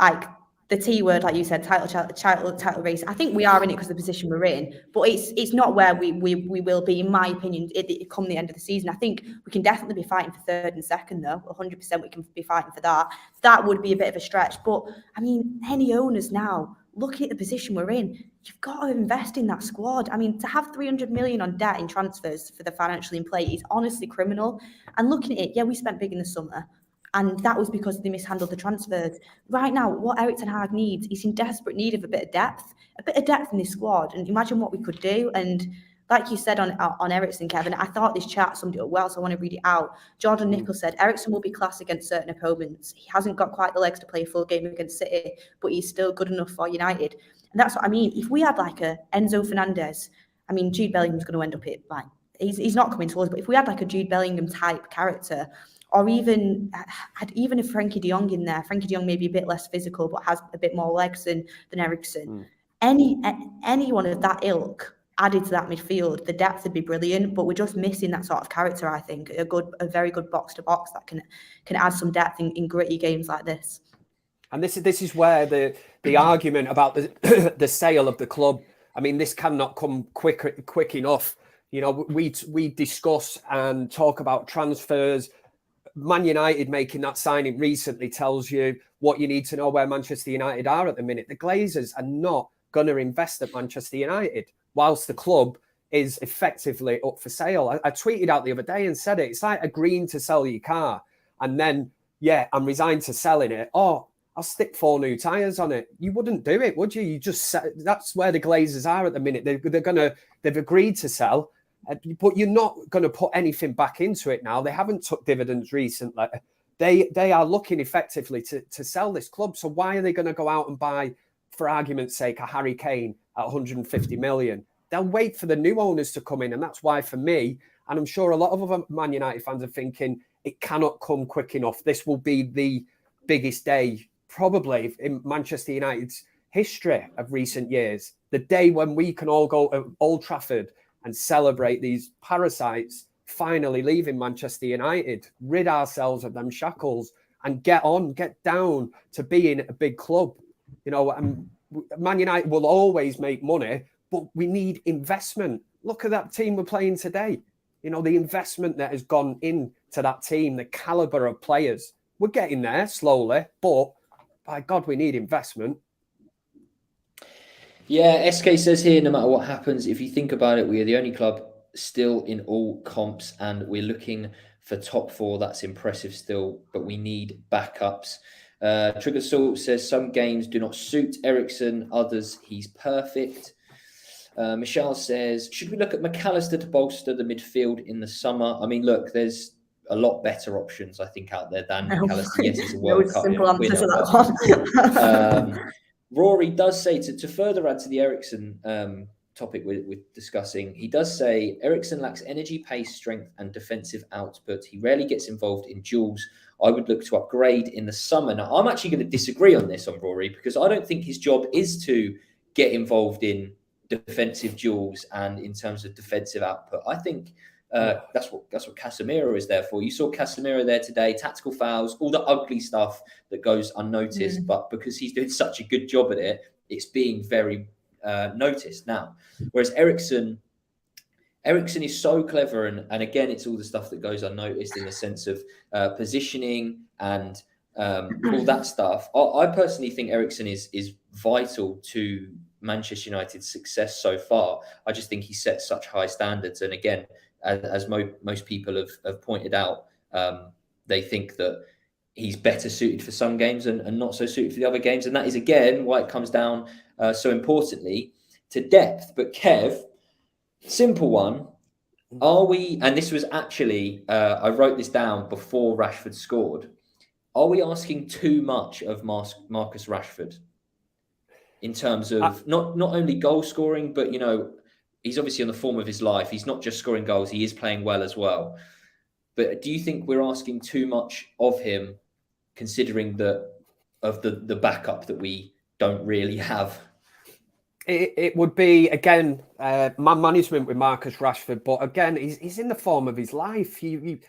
like the T word, like you said, title race, I think we are in it because of the position we're in. But it's not where we will be, in my opinion, come the end of the season. I think we can definitely be fighting for third and second, though. 100% we can be fighting for that. That would be a bit of a stretch. But, I mean, any owners now, looking at the position we're in, you've got to invest in that squad. I mean, to have 300 million on debt in transfers for the financially in play is honestly criminal. And looking at it, yeah, we spent big in the summer, and that was because they mishandled the transfers. Right now, what Erik Ten Hag needs, he's in desperate need of a bit of depth in this squad. And imagine what we could do. And like you said on Eriksen, Kevin, I thought this chat summed it up well, so I want to read it out. Jordan Nichols said, Eriksen will be class against certain opponents. He hasn't got quite the legs to play a full game against City, but he's still good enough for United. And that's what I mean. If we had like a Enzo Fernandez, I mean, Jude Bellingham's going to end up it. Like, he's not coming to us, but if we had like a Jude Bellingham type character, or even a Frankie de Jong in there, Frankie de Jong may be a bit less physical, but has a bit more legs than Eriksen. Anyone of that ilk added to that midfield, the depth would be brilliant, but we're just missing that sort of character, I think. A very good box-to-box that can add some depth in gritty games like this. And this is where the argument about the sale of the club, I mean, this cannot come quick enough. We discuss and talk about transfers. Man United making that signing recently tells you what you need to know where Manchester United are at the minute. The Glazers are not going to invest at Manchester United, whilst the club is effectively up for sale. I tweeted out the other day and said it. It's like agreeing to sell your car and then, I'm resigned to selling it. Oh, I'll stick 4 new tyres on it. You wouldn't do it, would you? That's where the Glazers are at the minute. They've agreed to sell, but you're not going to put anything back into it now. They haven't took dividends recently. They are looking effectively to sell this club. So why are they going to go out and buy, for argument's sake, a Harry Kane at 150 million? They'll wait for the new owners to come in. And that's why, for me, and I'm sure a lot of other Man United fans are thinking, it cannot come quick enough. This will be the biggest day, probably, in Manchester United's history of recent years. The day when we can all go to Old Trafford and celebrate these parasites finally leaving Manchester United, rid ourselves of them shackles and get down to being a big club. You know, Man United will always make money, but we need investment. Look at that team we're playing today. You know, the investment that has gone into that team, the caliber of players. We're getting there slowly, but by God, we need investment. Yeah, SK says here, no matter what happens, if you think about it, we are the only club still in all comps and we're looking for top four. That's impressive still, but we need backups. Trigger Salt says some games do not suit Eriksen, others he's perfect. Michelle says, should we look at McAllister to bolster the midfield in the summer? I mean, look, there's a lot better options, I think, out there than McAllister. Yes, he's a World Cup simple answer winner, to that one. Rory does say, to further add to the Eriksen topic we're discussing, he does say Eriksen lacks energy, pace, strength, and defensive output. He rarely gets involved in duels. I would look to upgrade in the summer. Now, I'm actually going to disagree on this on Rory because I don't think his job is to get involved in defensive duels and in terms of defensive output. I think that's what Casemiro is there for. You saw Casemiro there today, tactical fouls, all the ugly stuff that goes unnoticed, but because he's doing such a good job at it, it's being very noticed now. Whereas Eriksen is so clever, and again, it's all the stuff that goes unnoticed in the sense of positioning and all that stuff. I personally think Eriksen is vital to Manchester United's success so far. I just think he sets such high standards, and again, as most people have pointed out, they think that he's better suited for some games and not so suited for the other games, and that is again why it comes down so importantly to depth. But Kev, simple one. Are we, and this was actually, I wrote this down before Rashford scored, are we asking too much of Marcus Rashford in terms of not only goal scoring, but, you know, he's obviously on the form of his life. He's not just scoring goals, he is playing well as well. But do you think we're asking too much of him, considering the backup that we don't really have? It would be, again, man management with Marcus Rashford. But again, he's in the form of his life. You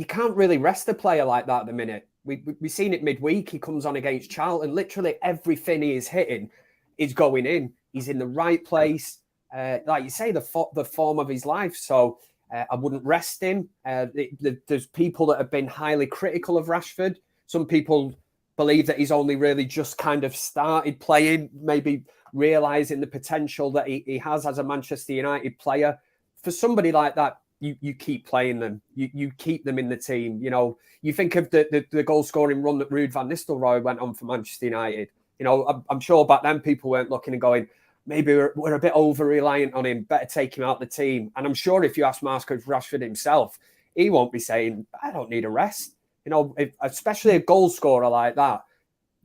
can't really rest a player like that at the minute. We've seen it midweek. He comes on against Charlton. Literally everything he is hitting is going in. He's in the right place. Like you say, the form of his life. So I wouldn't rest him. There's people that have been highly critical of Rashford. Some people believe that he's only really just kind of started playing, maybe realising the potential that he has as a Manchester United player. For somebody like that, you keep playing them. You keep them in the team. You know, you think of the goal-scoring run that Ruud van Nistelrooy went on for Manchester United. You know, I'm sure back then people weren't looking and going, maybe we're a bit over-reliant on him, better take him out of the team. And I'm sure if you ask Marcus Rashford himself, he won't be saying, I don't need a rest. You know, especially a goal scorer like that,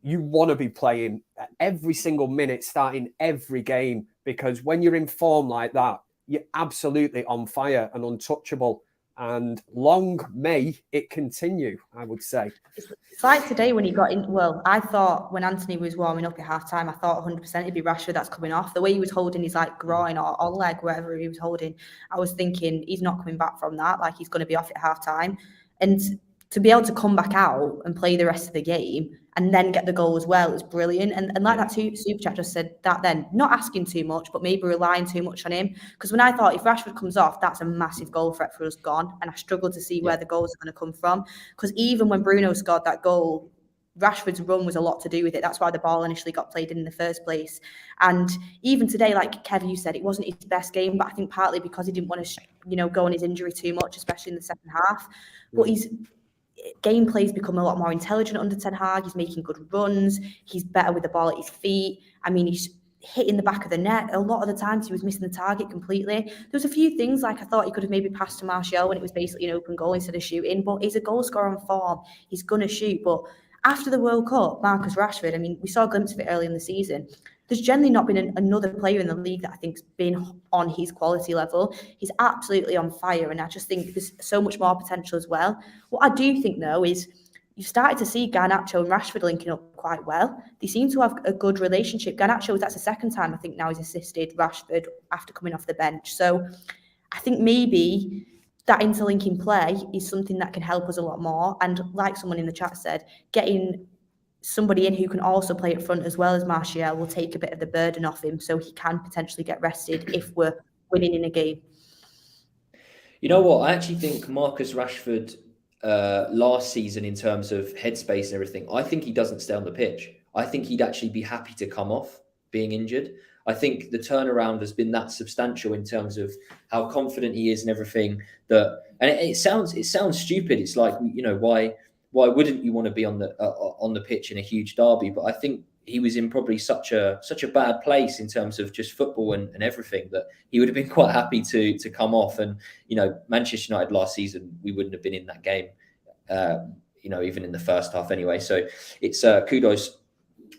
you want to be playing every single minute, starting every game, because when you're in form like that, you're absolutely on fire and untouchable. And long may it continue, I would say. It's like today when he got in. Well, I thought when Anthony was warming up at half-time, I thought 100% it'd be Rashford that's coming off. The way he was holding his like groin or leg, wherever he was holding, I was thinking he's not coming back from that. Like he's going to be off at half-time. And to be able to come back out and play the rest of the game and then get the goal as well is brilliant. And like that super chat just said, that then not asking too much, but maybe relying too much on him. Because when I thought if Rashford comes off, that's a massive goal threat for us gone. And I struggle to see where the goals are going to come from. Because even when Bruno scored that goal, Rashford's run was a lot to do with it. That's why the ball initially got played in the first place. And even today, like Kev, you said, it wasn't his best game, but I think partly because he didn't want to, go on his injury too much, especially in the second half. But his gameplay's become a lot more intelligent under Ten Hag. He's making good runs. He's better with the ball at his feet. I mean, he's hitting the back of the net. A lot of the times he was missing the target completely. There was a few things like I thought he could have maybe passed to Martial when it was basically an open goal instead of shooting, but he's a goal scorer on form. He's going to shoot. But after the World Cup, Marcus Rashford, I mean, we saw a glimpse of it early in the season. There's generally not been another player in the league that I think's been on his quality level. He's absolutely on fire, and I just think there's so much more potential as well. What I do think, though, is you started to see Garnacho and Rashford linking up quite well. They seem to have a good relationship. Garnacho, that's the second time I think now he's assisted Rashford after coming off the bench. So I think maybe that interlinking play is something that can help us a lot more. And like someone in the chat said, getting somebody in who can also play up front as well as Martial will take a bit of the burden off him, so he can potentially get rested if we're winning in a game. You know what? I actually think Marcus Rashford last season, in terms of headspace and everything, I think he doesn't stay on the pitch. I think he'd actually be happy to come off being injured. I think the turnaround has been that substantial in terms of how confident he is and everything. And it sounds stupid. It's like, why wouldn't you want to be on the pitch in a huge derby? But I think he was in probably such a bad place in terms of just football and everything, that he would have been quite happy to come off. And Manchester United last season, we wouldn't have been in that game, even in the first half anyway. So it's kudos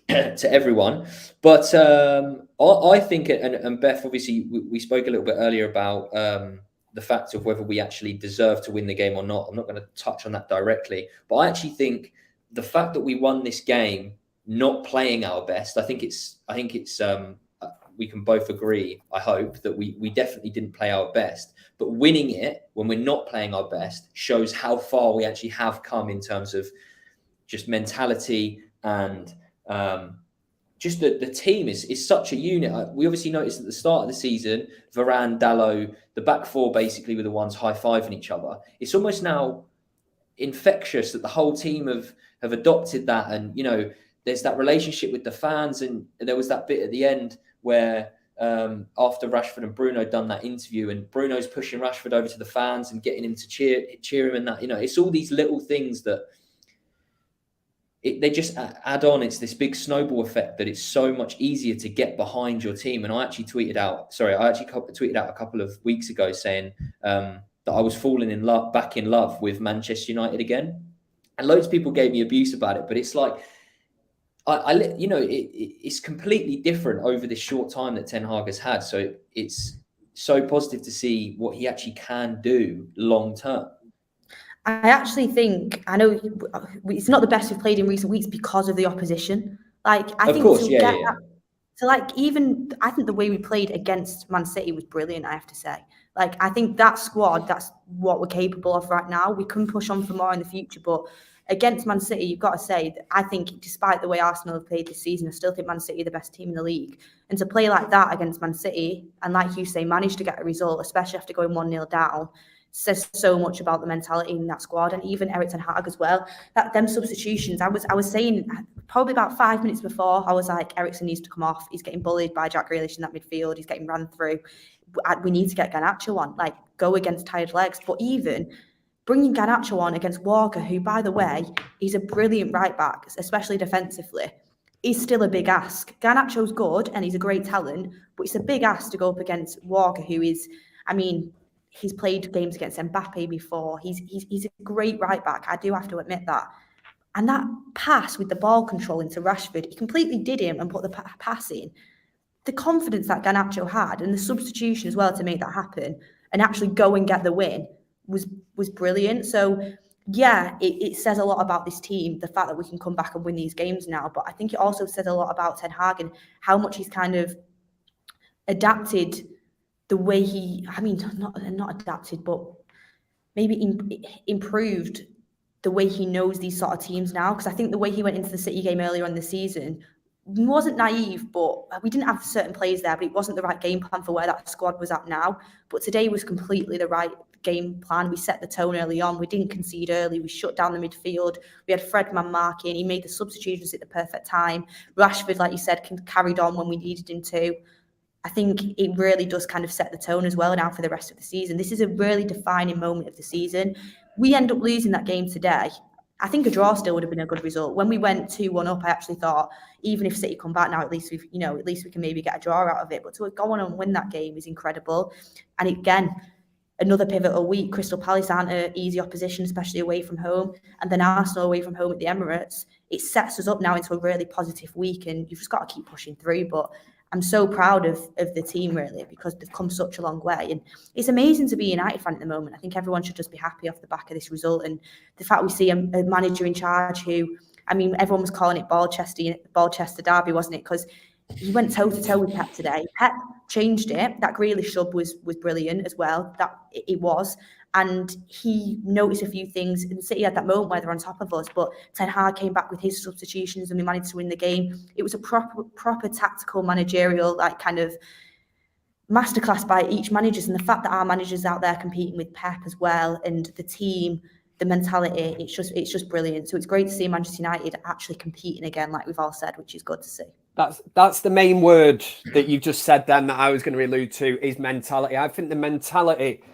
to everyone. But I think, and Beth, obviously we spoke a little bit earlier about the fact of whether we actually deserve to win the game or not. I'm not going to touch on that directly, but I actually think the fact that we won this game not playing our best, I think it's we can both agree, I hope, that we definitely didn't play our best. But winning it when we're not playing our best shows how far we actually have come in terms of just mentality and just the team is such a unit. We obviously noticed at the start of the season, Varane, Dalot, the back four basically were the ones high-fiving each other. It's almost now infectious that the whole team have adopted that. And, there's that relationship with the fans. And there was that bit at the end where after Rashford and Bruno done that interview, and Bruno's pushing Rashford over to the fans and getting him to cheer him, and that, it's all these little things that they just add on. It's this big snowball effect that it's so much easier to get behind your team. And I actually tweeted out a couple of weeks ago saying that I was falling back in love with Manchester United again. And loads of people gave me abuse about it, but it's like, it's completely different over this short time that Ten Hag has had. So it's so positive to see what he actually can do long term. I actually think, I know it's not the best we've played in recent weeks because of the opposition. Like, I think I think the way we played against Man City was brilliant, I have to say. Like, I think that squad, that's what we're capable of right now. We can push on for more in the future, but against Man City, you've got to say that I think, despite the way Arsenal have played this season, I still think Man City are the best team in the league. And to play like that against Man City, and like you say, manage to get a result, especially after going 1-0 down, says so much about the mentality in that squad. And even Erik ten Hag as well. Them substitutions, I was saying probably about 5 minutes before, I was like, Eriksen needs to come off. He's getting bullied by Jack Grealish in that midfield. He's getting ran through. We need to get Garnacho on, like, go against tired legs. But even bringing Garnacho on against Walker, who, by the way, he's a brilliant right back, especially defensively, is still a big ask. Garnacho's good and he's a great talent, but it's a big ask to go up against Walker, who is, he's played games against Mbappe before. He's a great right back. I do have to admit that. And that pass with the ball control into Rashford, he completely did him and put the pass in. The confidence that Garnacho had and the substitution as well to make that happen and actually go and get the win was brilliant. So, yeah, it says a lot about this team, the fact that we can come back and win these games now. But I think it also says a lot about Ten Hag and how much he's kind of adapted the way not adapted, but maybe improved the way he knows these sort of teams now. Because I think the way he went into the City game earlier in the season wasn't naive, but we didn't have certain players there, but it wasn't the right game plan for where that squad was at now. But today was completely the right game plan. We set the tone early on. We didn't concede early. We shut down the midfield. We had Fred man marking. He made the substitutions at the perfect time. Rashford, like you said, carried on when we needed him to. I think it really does kind of set the tone as well now for the rest of the season. This is a really defining moment of the season. We end up losing that game today. I think a draw still would have been a good result. When we went 2-1 up, I actually thought, even if City come back now, at least we can maybe get a draw out of it. But to go on and win that game is incredible. And again, another pivotal week. Crystal Palace aren't an easy opposition, especially away from home. And then Arsenal away from home at the Emirates. It sets us up now into a really positive week, and you've just got to keep pushing through. But I'm so proud of the team, really, because they've come such a long way. And it's amazing to be a United fan at the moment. I think everyone should just be happy off the back of this result. And the fact we see a manager in charge who, I mean, everyone was calling it Barchester derby, wasn't it? Because he went toe-to-toe with Pep today. Pep changed it. That Grealish sub was brilliant as well. That it was. And he noticed a few things. And City had that moment where they're on top of us, but Ten Hag came back with his substitutions and we managed to win the game. It was a proper tactical, managerial, like kind of masterclass by each managers. And the fact that our managers out there competing with Pep as well, and the team, the mentality, it's just brilliant. So it's great to see Manchester United actually competing again, like we've all said, which is good to see. That's the main word that you've just said then that I was going to allude to is mentality. I think the mentality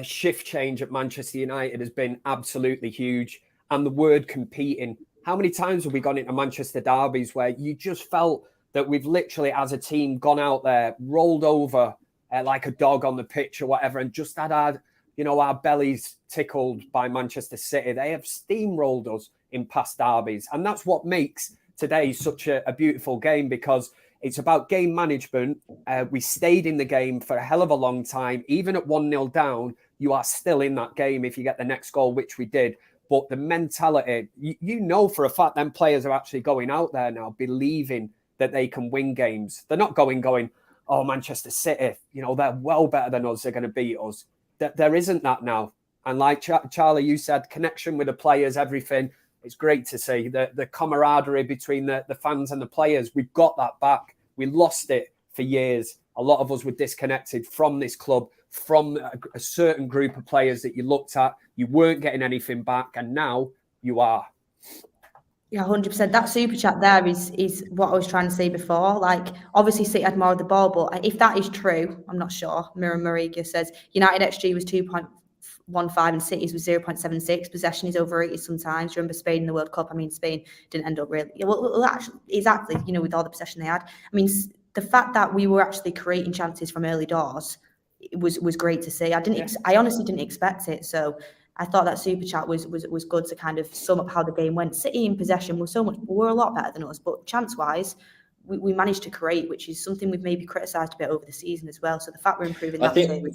shift change at Manchester United has been absolutely huge. And the word competing, how many times have we gone into Manchester derbies where you just felt that we've literally, as a team, gone out there, rolled over like a dog on the pitch or whatever, and just had our bellies tickled by Manchester City. They have steamrolled us in past derbies. And that's what makes today such a beautiful game, because it's about game management. We stayed in the game for a hell of a long time. Even at 1-0 down, you are still in that game if you get the next goal, which we did. But the mentality, you know for a fact, them players are actually going out there now believing that they can win games. They're not going, oh, Manchester City, they're well better than us. They're going to beat us. There isn't that now. And like Charlie, you said, connection with the players, everything. It's great to see the camaraderie between the fans and the players. We've got that back. We lost it for years. A lot of us were disconnected from this club, from a certain group of players that you looked at. You weren't getting anything back, and now you are. Yeah, 100%. That super chat there is what I was trying to say before. Like, obviously City had more of the ball, but if that is true, I'm not sure. Mira Mariga says United XG was 2.15 and City's was 0.76. Possession is overrated sometimes. Remember Spain in the World Cup? I mean, Spain didn't end up really. Well, actually, exactly, with all the possession they had. I mean, the fact that we were actually creating chances from early doors was great to see. I honestly didn't expect it. So I thought that super chat was good to kind of sum up how the game went. City in possession were a lot better than us, but chance-wise, we managed to create, which is something we've maybe criticised a bit over the season as well. So the fact we're improving that too.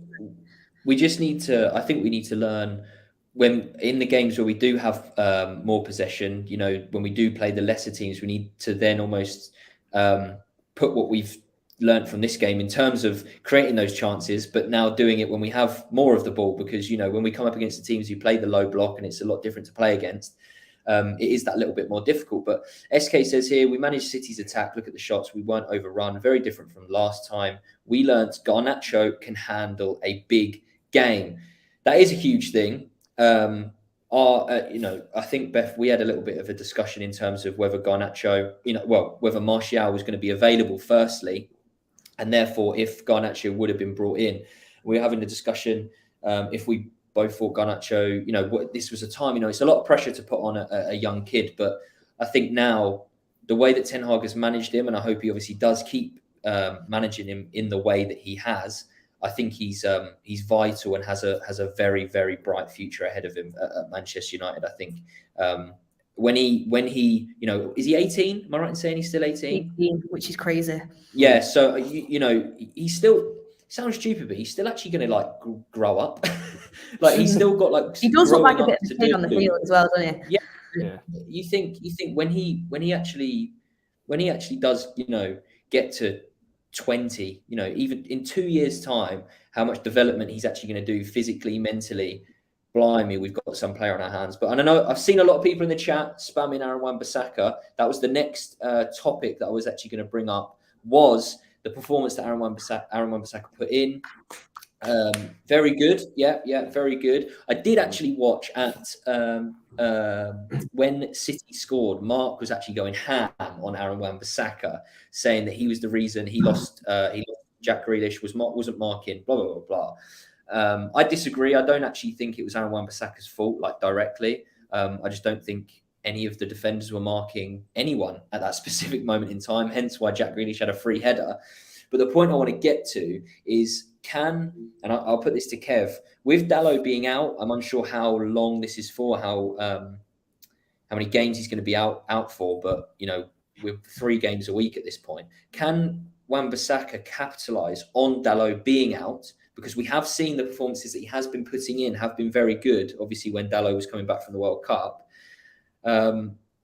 We just need to, I think we need to learn when in the games where we do have more possession, when we do play the lesser teams, we need to then almost put what we've learned from this game in terms of creating those chances, but now doing it when we have more of the ball, because, when we come up against the teams who play the low block and it's a lot different to play against, it is that little bit more difficult. But SK says here, we managed City's attack. Look at the shots. We weren't overrun. Very different from last time. We learnt Garnacho can handle a big game. That is a huge thing. I think, Beth, we had a little bit of a discussion in terms of whether Garnacho, whether Martial was going to be available firstly, and therefore if Garnacho would have been brought in. We were having a discussion if we both thought Garnacho, this was a time, it's a lot of pressure to put on a young kid, but I think now the way that Ten Hag has managed him, and I hope he obviously does keep managing him in the way that he has, I think he's vital and has a very, very bright future ahead of him at Manchester United. I think when he is he 18? Am I right in saying he's still 18? 18, which is crazy. Yeah. So he's still, sounds stupid, but he's still actually going to grow up. He's still got he does look like a bit of a kid on the field as well, doesn't he? Yeah. You think when he actually does get to 20, even in 2 years' time, how much development he's actually going to do physically, mentally. Blimey, we've got some player on our hands. But I don't know, I've seen a lot of people in the chat spamming Aaron Wan-Bissaka. That was the next topic that I was actually going to bring up, was the performance that Aaron Wan-Bissaka put in. Very good. Yeah, very good. I did actually watch at when City scored, Mark was actually going ham on Aaron Wan-Bissaka, saying that he was the reason he lost Jack Grealish wasn't marking, blah, blah, blah, blah. I disagree. I don't actually think it was Aaron Wan-Bissaka's fault, directly. I just don't think any of the defenders were marking anyone at that specific moment in time, hence why Jack Grealish had a free header. But the point I want to get to is, and I'll put this to Kev, with Dalot being out, I'm unsure how long this is for, how many games he's going to be out for, but with 3 games a week at this point, can Wan-Bissaka capitalise on Dalot being out? Because we have seen the performances that he has been putting in have been very good. Obviously, when Dalot was coming back from the World Cup,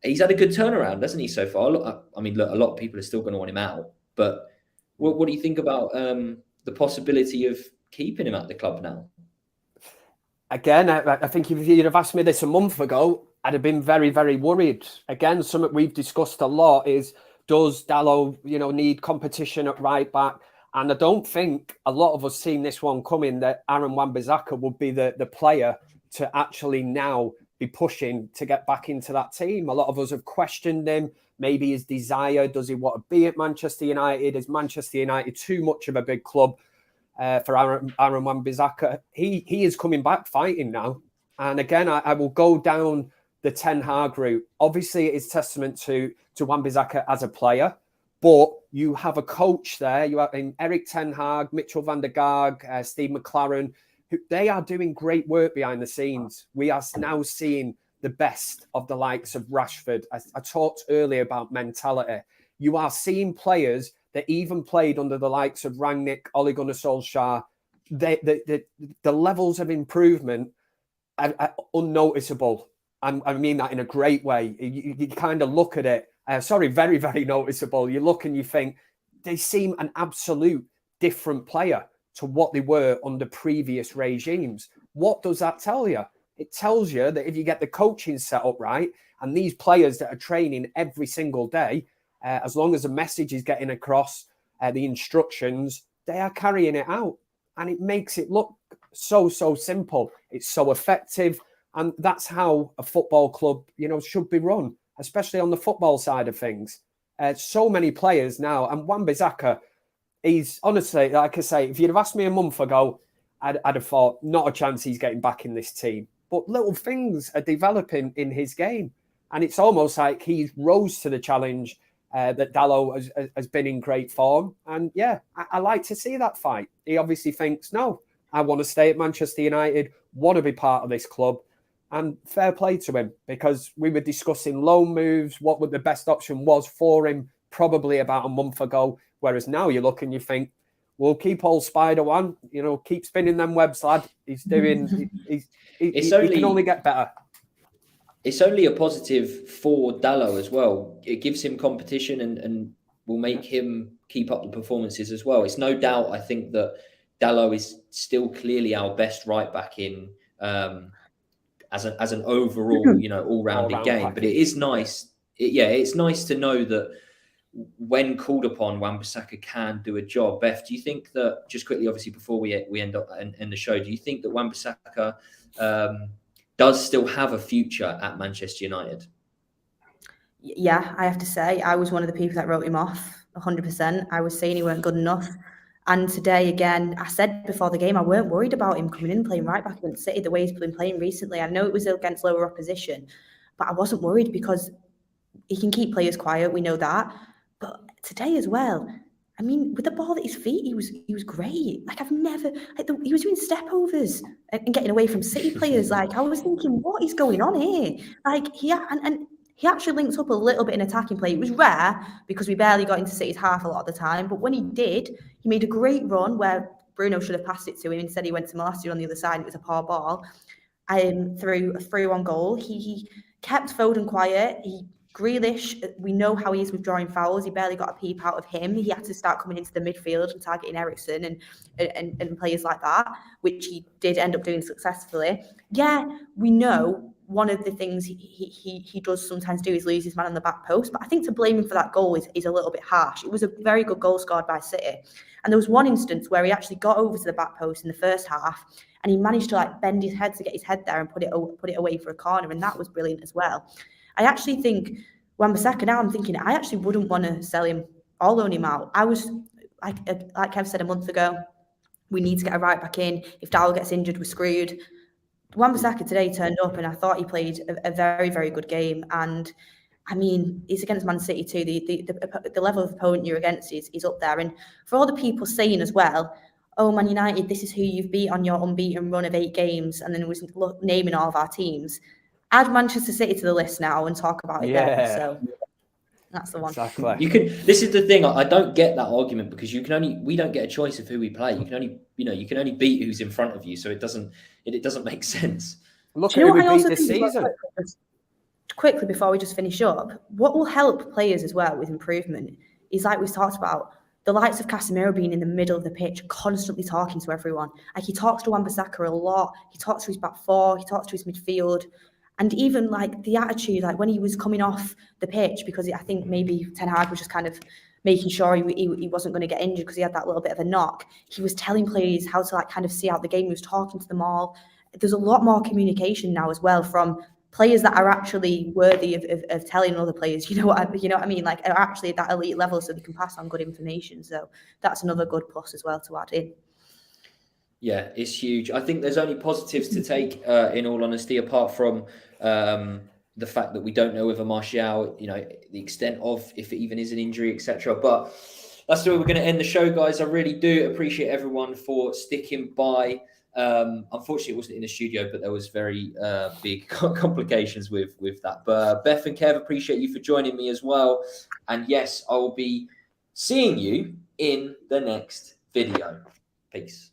he's had a good turnaround, hasn't he, so far? I mean, look, a lot of people are still going to want him out. But what do you think about the possibility of keeping him at the club now? Again, I think if you'd have asked me this a month ago, I'd have been very, very worried. Again, something we've discussed a lot is, does Dalot, need competition at right back? And I don't think a lot of us seen this one coming, that Aaron Wan-Bissaka would be the player to actually now be pushing to get back into that team. A lot of us have questioned him, maybe his desire. Does he want to be at Manchester United? Is Manchester United too much of a big club for Aaron Wan-Bissaka? He is coming back fighting now. And again, I will go down the Ten Hag route. Obviously, it is testament to Wan-Bissaka as a player, but you have a coach there. You have Eric Ten Hag, Mitchell van der Gaag, Steve McLaren. They are doing great work behind the scenes. We are now seeing the best of the likes of Rashford. I talked earlier about mentality. You are seeing players that even played under the likes of Rangnick, Ole Gunnar Solskjaer. The levels of improvement are unnoticeable. I mean that in a great way. You kind of look at it. Very, very noticeable. You look and you think they seem an absolute different player to what they were under previous regimes. What does that tell you? It tells you that if you get the coaching set up right, and these players that are training every single day, as long as the message is getting across, the instructions, they are carrying it out. And it makes it look so simple. It's so effective. And that's how a football club, should be run, especially on the football side of things. So many players now. And Wan-Bissaka, he's honestly, like I say, if you'd have asked me a month ago, I'd have thought, not a chance he's getting back in this team. But little things are developing in his game. And it's almost like he's rose to the challenge that Dalot has been in great form. And yeah, I like to see that fight. He obviously thinks, no, I want to stay at Manchester United, want to be part of this club. And fair play to him, because we were discussing loan moves, what the best option was for him probably about a month ago. Whereas now you look and you think, we'll keep old Spider-Man, keep spinning them webs, lad. He can only get better. It's only a positive for Dalot as well. It gives him competition and will make him keep up the performances as well. It's no doubt, I think, that Dalot is still clearly our best right back in as an overall, all-rounded game. Package. But it is nice. It's nice to know that when called upon, Wan-Bissaka can do a job. Beth, do you think that, just quickly, obviously, before we end up in the show, do you think that Wan-Bissaka does still have a future at Manchester United? Yeah, I have to say, I was one of the people that wrote him off 100%. I was saying he weren't good enough. And today, again, I said before the game, I weren't worried about him coming in playing right back against City the way he's been playing recently. I know it was against lower opposition, but I wasn't worried because he can keep players quiet. We know that. But today as well, I mean, with the ball at his feet, he was great. Like, I've never, he was doing step overs and getting away from City players. Like, I was thinking, what is going on here? Like, he actually links up a little bit in attacking play. It was rare because we barely got into City's half a lot of the time. But when he did, he made a great run where Bruno should have passed it to him. Instead, he went to Malacia on the other side. And it was a poor ball. Through a 3-1 goal, he kept Foden quiet. Grealish, we know how he is with drawing fouls. He barely got a peep out of him. He had to start coming into the midfield and targeting Eriksen and players like that, which he did end up doing successfully. Yeah, we know one of the things he does sometimes do is lose his man on the back post, but I think to blame him for that goal is a little bit harsh. It was a very good goal scored by City. And there was one instance where he actually got over to the back post in the first half and he managed to bend his head to get his head there and put it away for a corner, and that was brilliant as well. I actually think Wan-Bissaka, now I'm thinking, I actually wouldn't want to sell him or loan him out. I was, like Kev said a month ago, we need to get a right back in. If Dalot gets injured, we're screwed. Wan-Bissaka today turned up and I thought he played a very, very good game. And I mean, it's against Man City too. The level of opponent you're against is up there. And for all the people saying as well, oh, Man United, this is who you've beat on your unbeaten run of 8 games, and then was naming all of our teams. Add Manchester City to the list now and talk about it then. So That's the one. Exactly. You can. This is the thing. I don't get that argument because we don't get a choice of who we play. You can only beat who's in front of you. So it doesn't make sense. Look Do at you who know what we I beat also this think as well, season. quickly before we just finish up, what will help players as well with improvement is, like we've talked about, the likes of Casemiro being in the middle of the pitch, constantly talking to everyone. Like, he talks to Wan-Bissaka a lot. He talks to his back four. He talks to his midfield. And even like the attitude, like when he was coming off the pitch, because I think maybe Ten Hag was just kind of making sure he wasn't going to get injured because he had that little bit of a knock. He was telling players how to like kind of see out the game. He was talking to them all. There's a lot more communication now as well from players that are actually worthy of telling other players, you know what I mean, like are actually at that elite level, so they can pass on good information. So that's another good plus as well to add in. Yeah, it's huge. I think there's only positives to take, in all honesty, apart from the fact that we don't know whether Martial, the extent of if it even is an injury, etc. But that's the way we're going to end the show, guys. I really do appreciate everyone for sticking by. Unfortunately, it wasn't in the studio, but there was very big complications with that. But Beth and Kev, appreciate you for joining me as well. And yes, I will be seeing you in the next video. Peace.